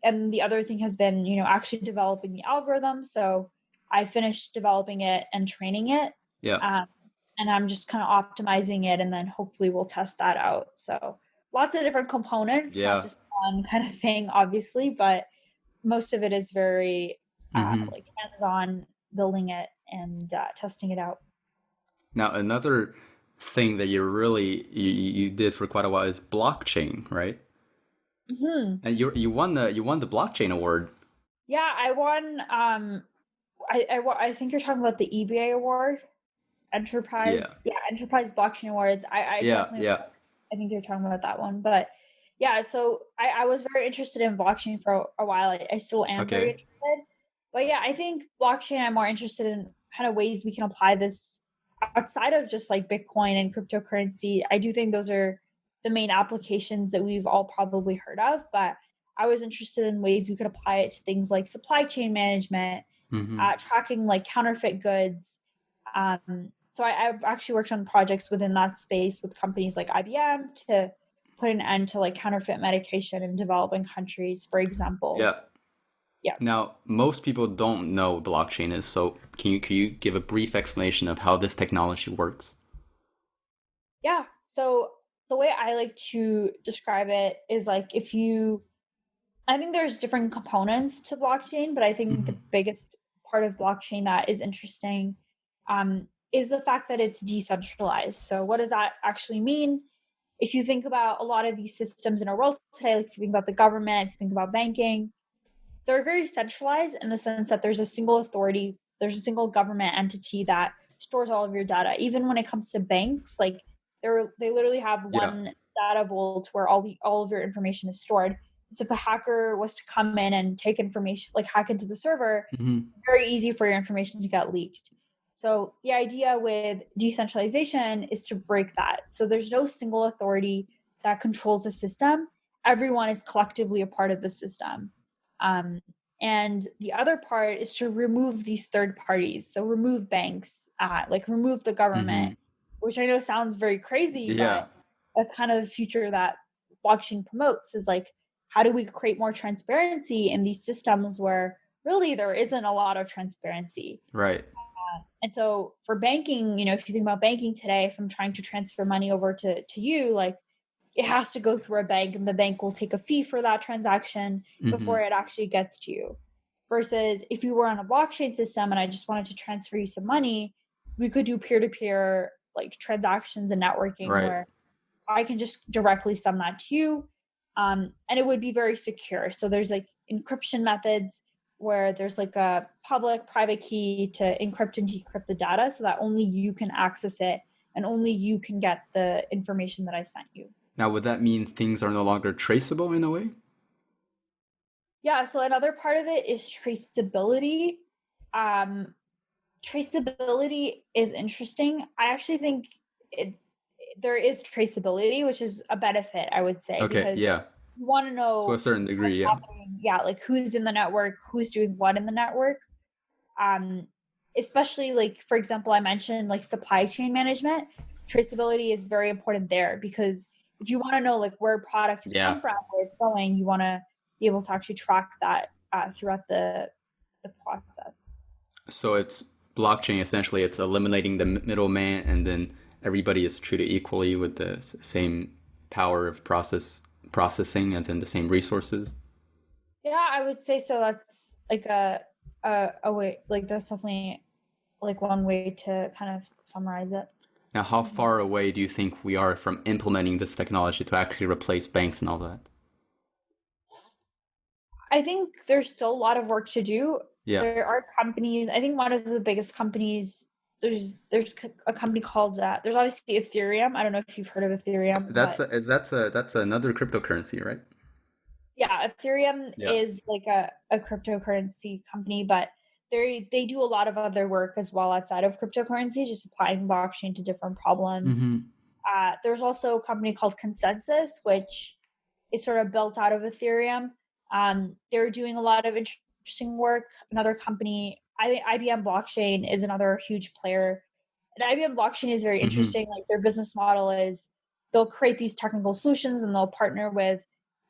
And the other thing has been, actually developing the algorithm. So I finished developing it and training it. Yeah. Um, and I'm just kind of optimizing it, and then hopefully we'll test that out. So lots of different components, not Yeah. just one kind of thing, obviously, but most of it is very Mm-hmm. like hands-on building it and testing it out. Now, another thing that you did for quite a while is blockchain, right? Hmm. And you won the blockchain award. Yeah, I won. I think you're talking about the EBA award, Yeah. Enterprise Blockchain Awards. I Yeah. definitely, Yeah. I think you're talking about that one. But yeah, so I was very interested in blockchain for a while. I still am very Okay. interested. But yeah, I think blockchain, I'm more interested in kind of ways we can apply this outside of just like Bitcoin and cryptocurrency. I do think those are the main applications that we've all probably heard of. But I was interested in ways we could apply it to things like supply chain management, Mm-hmm. tracking like counterfeit goods. So I've actually worked on projects within that space with companies like IBM to put an end to like counterfeit medication in developing countries, for example. Yeah. Yeah. Now, most people don't know what blockchain is, so can you give a brief explanation of how this technology works? Yeah. So the way I like to describe it is like I think there's different components to blockchain, but I think Mm-hmm. the biggest part of blockchain that is interesting is the fact that it's decentralized. So what does that actually mean? If you think about a lot of these systems in our world today, like if you think about the government, if you think about banking, they're very centralized in the sense that there's a single authority, there's a single government entity that stores all of your data. Even when it comes to banks, like they literally have Yeah. one data vault where all of your information is stored. So if a hacker was to come in and take information, like hack into the server, Mm-hmm. it's very easy for your information to get leaked. So the idea with decentralization is to break that. So there's no single authority that controls the system. Everyone is collectively a part of the system. Um, and the other part is to remove these third parties. So remove banks, like remove the Mm-hmm. government, which I know sounds very crazy, Yeah. but that's kind of the future that blockchain promotes is like, how do we create more transparency in these systems where really there isn't a lot of transparency? Right. And so for banking, if you think about banking today, if I'm trying to transfer money over to you, like it has to go through a bank and the bank will take a fee for that transaction Mm-hmm. before it actually gets to you. Versus if you were on a blockchain system and I just wanted to transfer you some money, we could do peer to peer like transactions and networking Right. where I can just directly send that to you. And it would be very secure. So there's like encryption methods where there's like a public private key to encrypt and decrypt the data so that only you can access it and only you can get the information that I sent you. Now, would that mean things are no longer traceable in a way? Yeah, so another part of it is traceability. Um, Traceability is interesting. I actually think it there is traceability, which is a benefit, I would say, Okay. because Yeah. you want to To a know certain what's degree. Yeah. happening. Yeah, like who's in the network, who's doing what in the network. Um, Especially like, for example, I mentioned like supply chain management. Traceability is very important there because if you want to know like where product has come Yeah. from, where it's going, you want to be able to actually track that throughout the process. So it's blockchain essentially. It's eliminating the middleman, and then everybody is treated equally with the same power of processing, and then the same resources. Yeah, I would say so. That's like a way, like that's definitely like one way to kind of summarize it. Now, how Mhm. far away do you think we are from implementing this technology to actually replace banks and all that? I think there's still a lot of work to do. Yeah. There are companies. I think one of the biggest companies. There's a company called there's obviously Ethereum. I don't know if you've heard of Ethereum, but That's another cryptocurrency, right? yeah, Ethereum Yeah. is like a cryptocurrency company, but they do a lot of other work as well outside of cryptocurrency, just applying blockchain to different problems. Mm-hmm. There's also a company called Consensus, which is sort of built out of Ethereum. They're doing a lot of interesting work. Another company, I think IBM Blockchain is another huge player. And IBM Blockchain is very Mm-hmm. interesting. Like their business model is they'll create these technical solutions and they'll partner with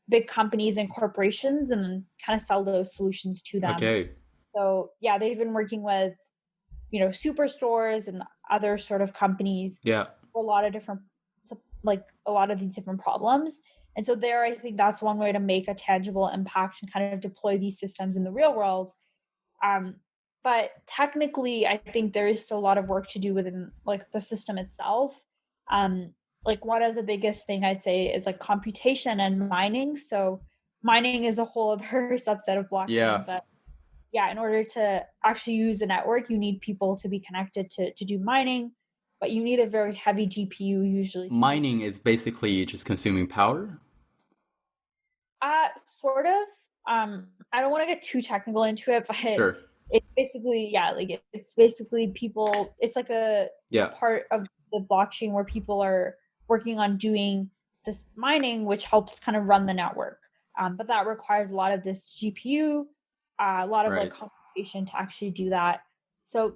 big companies and corporations and kind of sell those solutions to them. Okay. So yeah, they've been working with superstores and other sort of companies Yeah. for a lot of different like a lot of these different problems. And so there I think that's one way to make a tangible impact and kind of deploy these systems in the real world. um, but technically I think there is still a lot of work to do within like the system itself. um, like one of the biggest thing I'd say is like computation and mining. So mining is a whole other subset of blockchain, Yeah. but yeah, in order to actually use a network, you need people to be connected to do mining, but you need a very heavy GPU usually to do. Mining is basically just consuming power. Sort of. I don't want to get too technical into it, but Sure. it's basically, yeah, like it's basically people, it's like a Yeah. part of the blockchain where people are working on doing this mining, which helps kind of run the network. But that requires a lot of this GPU, a lot of like Right. computation to actually do that. So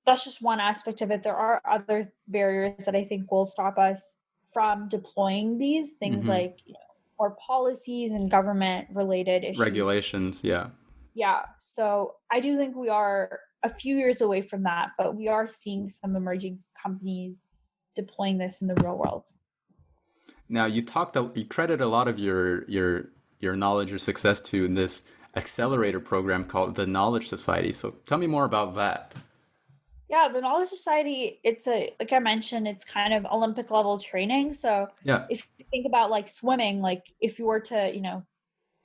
that's just one aspect of it. There are other barriers that I think will stop us from deploying these things, Mm-hmm. like or policies and government related issues. Regulations. Yeah. Yeah. So I do think we are a few years away from that, but we are seeing some emerging companies deploying this in the real world. Now you credit a lot of your knowledge or success to this accelerator program called the Knowledge Society. So tell me more about that. Yeah, the Knowledge Society, it's like I mentioned, it's kind of Olympic level training. So Yeah. if you think about like swimming, like if you were to,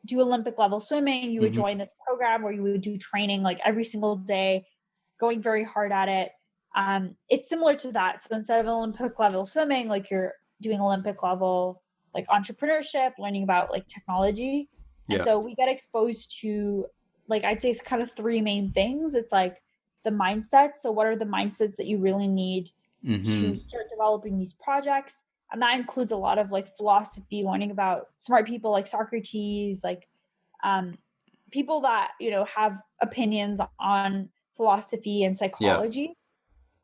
do Olympic level swimming, you would Mm-hmm. join this program where you would do training like every single day, going very hard at it. It's similar to that. So instead of Olympic level swimming, like you're doing Olympic level like entrepreneurship, learning about like technology. And Yeah. so we get exposed to like I'd say kind of three main things. It's like the mindset. So what are the mindsets that you really need to Mm-hmm. start developing these projects? And that includes a lot of like philosophy, learning about smart people like Socrates, like um, people that have opinions on philosophy and Yeah. psychology.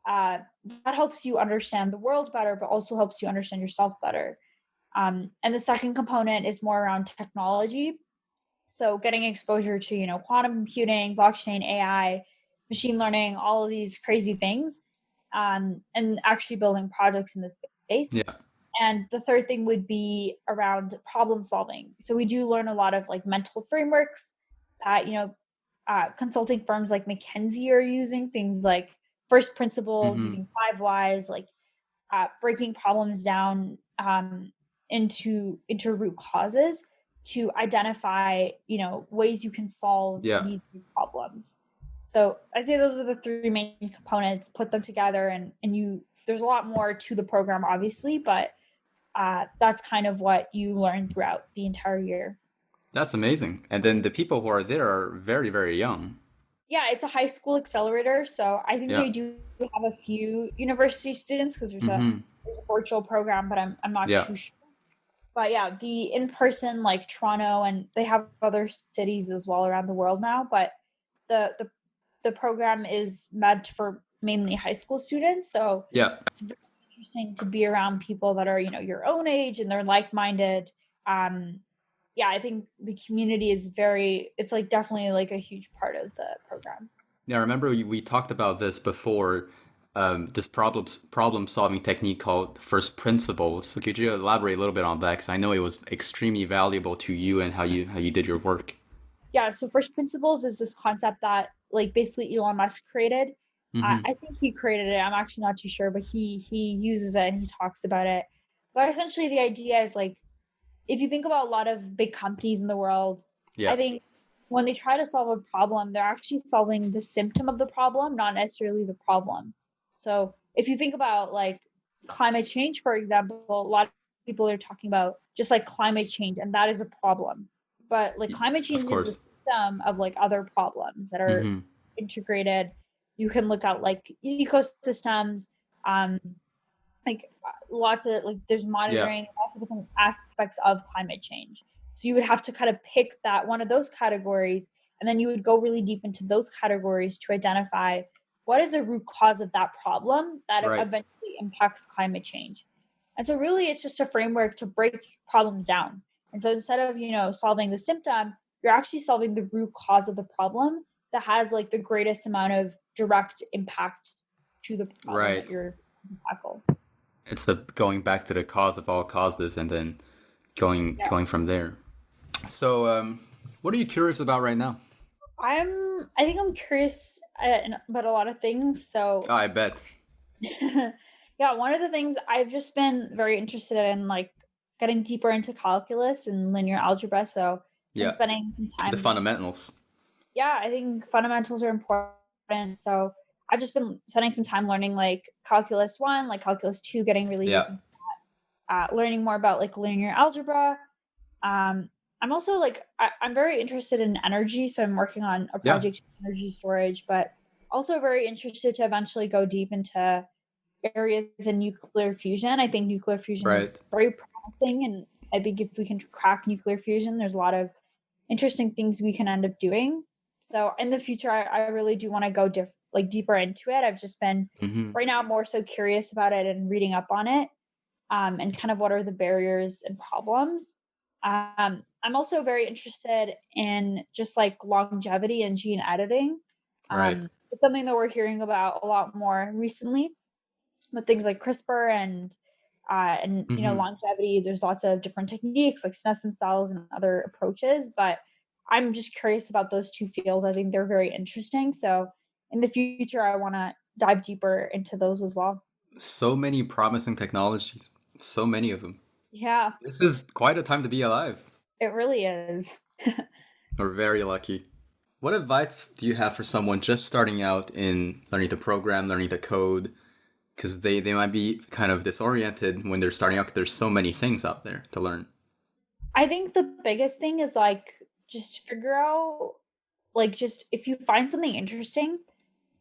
uh, that helps you understand the world better, but also helps you understand yourself better. And the second component is more around technology. So getting exposure to quantum computing, blockchain, AI, machine learning, all of these crazy things, and actually building projects in this space. Yeah. And the third thing would be around problem solving. So we do learn a lot of like mental frameworks that consulting firms like McKinsey are using, things like first principles, Mm-hmm. using five whys, like breaking problems down into root causes to identify ways you can solve Yeah. these problems. So I say those are the three main components. Put them together, and you there's a lot more to the program, obviously, but that's kind of what you learn throughout the entire year. That's amazing. And then the people who are there are very, very young. Yeah, it's a high school accelerator, so I think Yeah. they do have a few university students because Mm-hmm. there's a virtual program, but I'm not Yeah. too sure. But yeah, the in person like Toronto, and they have other cities as well around the world now. But the the the program is meant for mainly high school students, so Yeah. it's very interesting to be around people that are your own age and they're like minded. Yeah, I think the community is it's like definitely like a huge part of the program. Now, remember we talked about this before, this problem solving technique called first principles. So could you elaborate a little bit on that? Because I know it was extremely valuable to you and how you did your work. Yeah, so first principles is this concept that like basically Elon Musk created. Mm-hmm. I think he created it. I'm actually not too sure, but he uses it and he talks about it. But essentially, the idea is like if you think about a lot of big companies in the world, I Yeah. think when they try to solve a problem, they're actually solving the symptom of the problem, not necessarily the problem. So if you think about like climate change, for example, a lot of people are talking about just like climate change, and that is a problem. But like climate Of change is a course. system of like other problems that are Mm-hmm. integrated. You can look at like ecosystems, um, like lots of like there's Yeah. monitoring, lots of different aspects of climate change. So you would have to kind of pick that one of those categories, and then you would go really deep into those categories to identify what is the root cause of that problem that Right. eventually impacts climate change. And so really it's just a framework to break problems down. And so instead of, solving the symptom, you're actually solving the root cause of the problem that has like the greatest amount of direct impact to the problem that Right. you're trying to tackle. It's the going back to the cause of all causes and then Yeah. going from there. So, what are you curious about right now? I think I'm curious about a lot of things. So, Oh, I bet. yeah, one of the things I've just been very interested in, like getting deeper into calculus and linear algebra. So, been Yeah. spending some The time just, fundamentals. yeah, I think fundamentals are important. So, I've just been spending some time learning like calculus one, like calculus two, getting really deep Yeah. into learning more about like linear algebra. I'm also like I'm very interested in energy, so I'm working on a Yeah. project in energy storage, but also very interested to eventually go deep into areas in nuclear fusion. I think nuclear fusion Right. is very promising, and I think if we can crack nuclear fusion, there's a lot of interesting things we can end up doing. So in the future, I really do want to go deeper into it. I've just been Mm-hmm. right now more so curious about it and reading up on it, and kind of what are the barriers and problems. I'm also very interested in just like longevity and gene editing. Right. It's something that we're hearing about a lot more recently with things like CRISPR and Mm-hmm. longevity. There's lots of different techniques like senescent cells and other approaches, but I'm just curious about those two fields. I think they're very interesting. So in the future, I want to dive deeper into those as well. So many promising technologies. So many of them. Yeah, This is quite a time to be alive. it really is. We're very lucky. What advice do you have for someone just starting out in learning to program, learning to code? Because they might be kind of disoriented when they're starting out 'cause there's so many things out there to learn. I think the biggest thing is like just figure out like just if you find something interesting,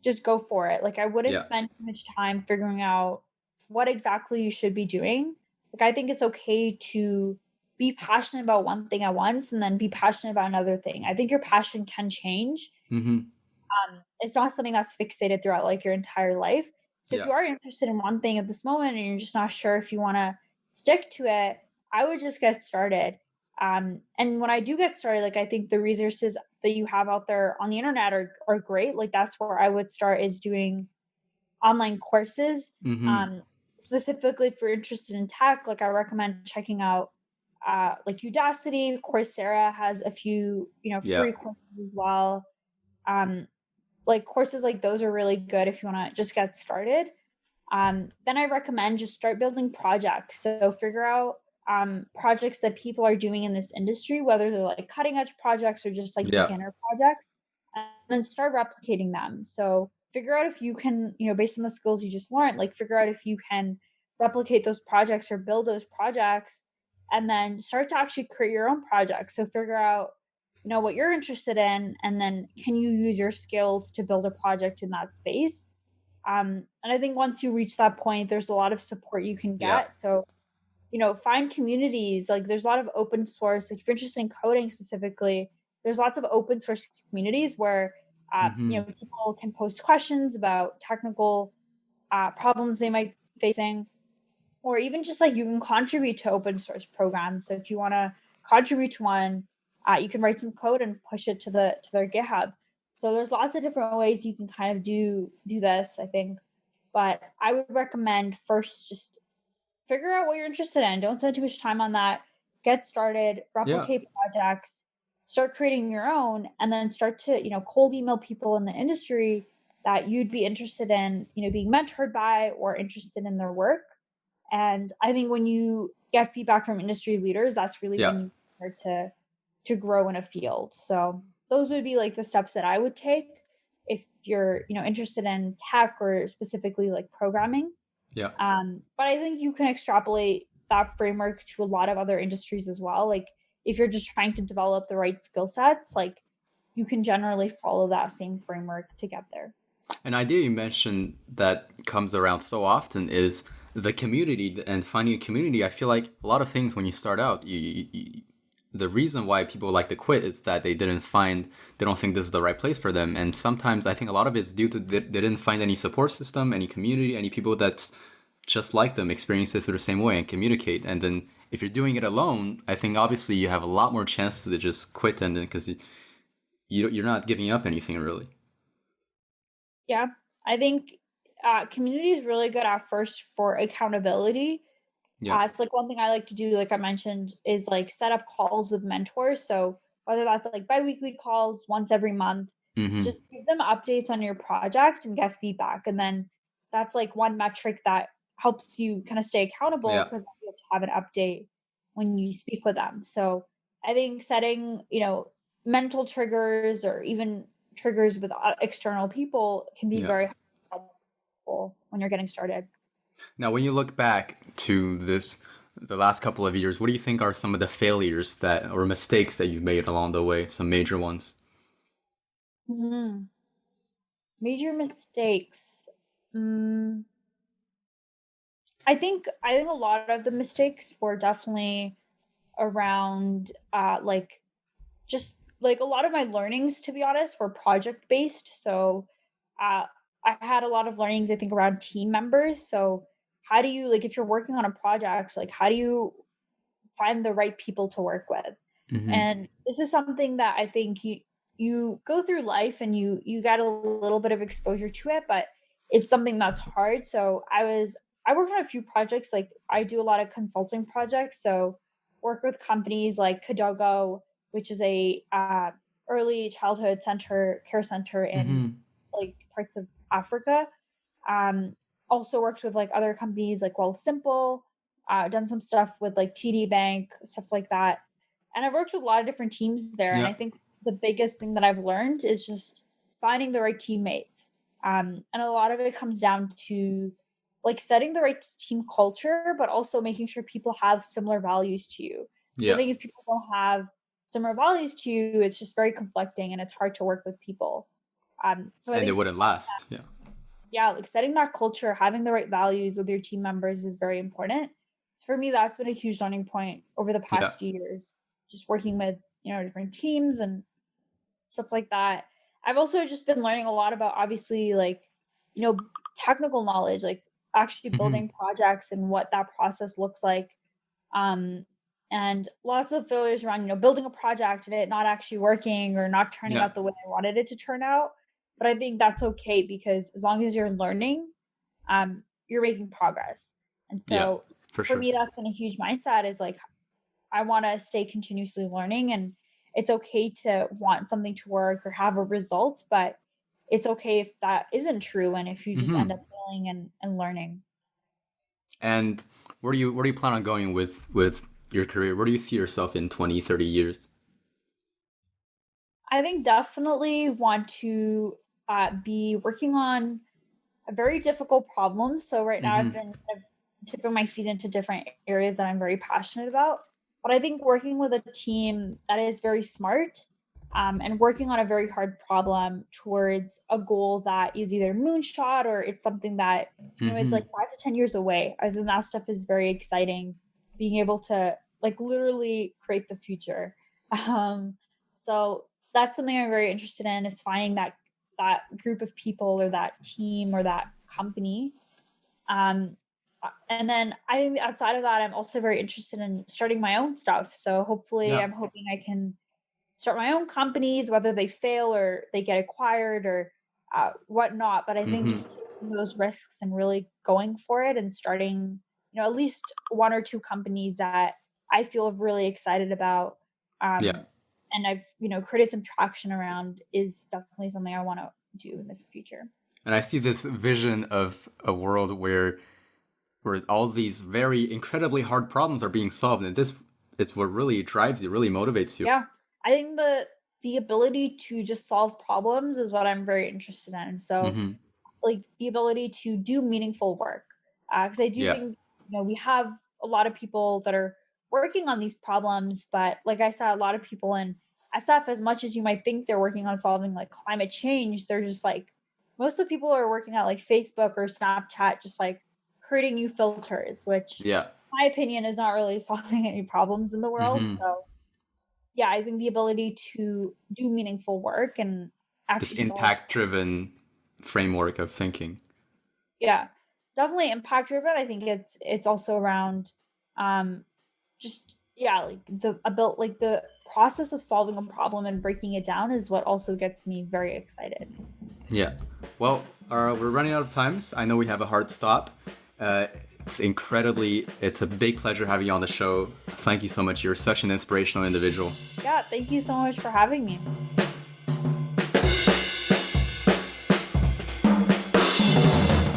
just go for it. Like I wouldn't Yeah. spend too much time figuring out what exactly you should be doing. Like I think it's okay to be passionate about one thing at once and then be passionate about another thing. I think your passion can change. Mm-hmm. It's not something that's fixated throughout like your entire life. So if Yeah. you are interested in one thing at this moment and you're just not sure if you want to stick to it, I would just get started. And when I do get started, like I think the resources that you have out there on the internet are great. Like that's where I would start is doing online courses. Mm-hmm. Um, Specifically if you're interested in tech, like I recommend checking out like Udacity, Coursera has a few, Yeah. free courses as well. Um, like courses like those are really good if you want to just get started. Then I recommend just start building projects. So figure out projects that people are doing in this industry, whether they're like cutting edge projects or just like Yeah. beginner projects, and then start replicating them. So figure out if you can, based on the skills you just learned, like figure out if you can replicate those projects or build those projects, and then start to actually create your own projects. So figure out what you're interested in, and then can you use your skills to build a project in that space. And I think once you reach that point, there's a lot of support you can Yeah. get. So find communities. Like there's a lot of open source, like if you're interested in coding specifically, there's lots of open source communities where Mm-hmm. people can post questions about technical problems they might be facing, or even just like you can contribute to open source programs. So if you want to contribute to one, you can write some code and push it to their GitHub. So there's lots of different ways you can kind of do this, I think. But I would recommend first just figure out what you're interested in. Don't spend too much time on that. Get started, Yeah. replicate projects, start creating your own, and then start to, cold email people in the industry that you'd be interested in, being mentored by or interested in their work. And I think when you get feedback from industry leaders, that's really Yeah. when you start to grow in a field. So those would be like the steps that I would take if you're, interested in tech or specifically like programming. Yeah. But I think you can extrapolate that framework to a lot of other industries as well. Like if you're just trying to develop the right skill sets, like you can generally follow that same framework to get there. An idea you mentioned that comes around so often is the community and finding a community. I feel like a lot of things when you start out, the reason why people like to quit is that they don't think this is the right place for them. And sometimes I think a lot of it's due to they didn't find any support system, any community, any people that's just like them, experience it through the same way and communicate. And then if you're doing it alone, I think obviously you have a lot more chances to just quit, and then because you're not giving up anything really. Yeah, I think community is really good at first for accountability. Yeah. It's like one thing I like to do, like I mentioned, is like set up calls with mentors. So whether that's like biweekly calls once every month, Mm-hmm. just give them updates on your project and get feedback. And then that's like one metric that helps you kind of stay accountable Yeah. because you have to have an update when you speak with them. So I think setting, mental triggers or even triggers with external people can be Yeah. very helpful when you're getting started. Now, when you look back to the last couple of years, what do you think are some of the failures that or mistakes that you've made along the way? Some major ones. Mhm. Major mistakes. Mm, I think a lot of the mistakes were definitely around like just like a lot of my learnings, to be honest, were project based. So uh I had a lot of learnings, I think, around team members. So how do you, like, if you're working on a project, like how do you find the right people to work with? Mm-hmm. And this is something that I think you go through life and you get a little bit of exposure to it, but it's something that's hard. So I worked on a few projects. Like I do a lot of consulting projects, so work with companies like Kadogo, which is a early childhood care center in Mm-hmm. like parts of Africa. um, Also worked with like other companies like Simple, done some stuff with like TD Bank, stuff like that. And I've worked with a lot of different teams there. And I Yeah. think the biggest thing that I've learned is just finding the right teammates. And a lot of it comes down to like setting the right team culture, but also making sure people have similar values to you. Because I Yeah. think if people don't have similar values to you, it's just very conflicting and it's hard to work with people. So I And think it wouldn't last. Yeah. yeah, like setting that culture, having the right values with your team members is very important. For me, that's been a huge learning point over the Yeah. past few years, just working with, different teams and stuff like that. I've also just been learning a lot about, obviously, like, technical knowledge, like actually Mm-hmm. building projects and what that process looks like. Um, and lots of failures around, building a project and it not actually working or not turning Yeah. out the way I wanted it to turn out. But I think that's okay because as long as you're learning, you're making progress. And Yeah. so For for sure. me, that's been a huge mindset, is like, I want to stay continuously learning, and it's okay to want something to work or have a result, but it's okay if that isn't true and if you just end Mm-hmm. up failing and learning. And where do you plan on going with your career? Where do you see yourself in 20, 30 years? I think definitely want to be working on a very difficult problem. So right now I've Mm-hmm. been kind of tipping my feet into different areas that I'm very passionate about. But I think working with a team that is very smart, and working on a very hard problem towards a goal that is either moonshot or it's something that, is Mm-hmm. like 5 to 10 years away. I think that stuff is very exciting. Being able to like literally create the future. Um, so that's something I'm very interested in, is finding that group of people or that team or that company. Um, and then I think outside of that, I'm also very interested in starting my own stuff. So hopefully, Yeah. I'm hoping I can start my own companies, whether they fail or they get acquired or whatnot. But I think Mm-hmm. just taking those risks and really going for it and starting, at least one or two companies that I feel really excited about. Yeah. Um, and I've, created some traction around is definitely something I want to do in the future. And I see this vision of a world where all these very incredibly hard problems are being solved, and it's what really drives you, really motivates you. Yeah, I think the ability to just solve problems is what I'm very interested in. So, like the ability to do meaningful work, because I do think we have a lot of people that are working on these problems, but like I said, a lot of people in SF, as much as you might think they're working on solving like climate change, they're just like, most of the people are working at like Facebook or Snapchat, just like creating new filters, which in my opinion is not really solving any problems in the world. So yeah, I think the ability to do meaningful work and actually this impact-driven framework of thinking. Yeah, definitely impact-driven. I think it's also around like the process of solving a problem and breaking it down is what also gets me very excited. Yeah. Well, we're running out of time. So I know we have a hard stop. It's a big pleasure having you on the show. Thank you so much. You're such an inspirational individual. Yeah, thank you so much for having me.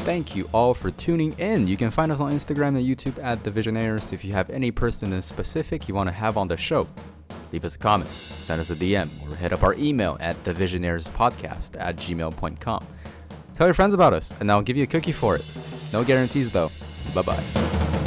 Thank you all for tuning in. You can find us on Instagram and YouTube at The Visionaires. If you have any person in specific you want to have on the show, leave us a comment, send us a DM, or hit up our email at thevisionairspodcast@gmail.com. Tell your friends about us, and I'll give you a cookie for it. No guarantees, though. Bye-bye.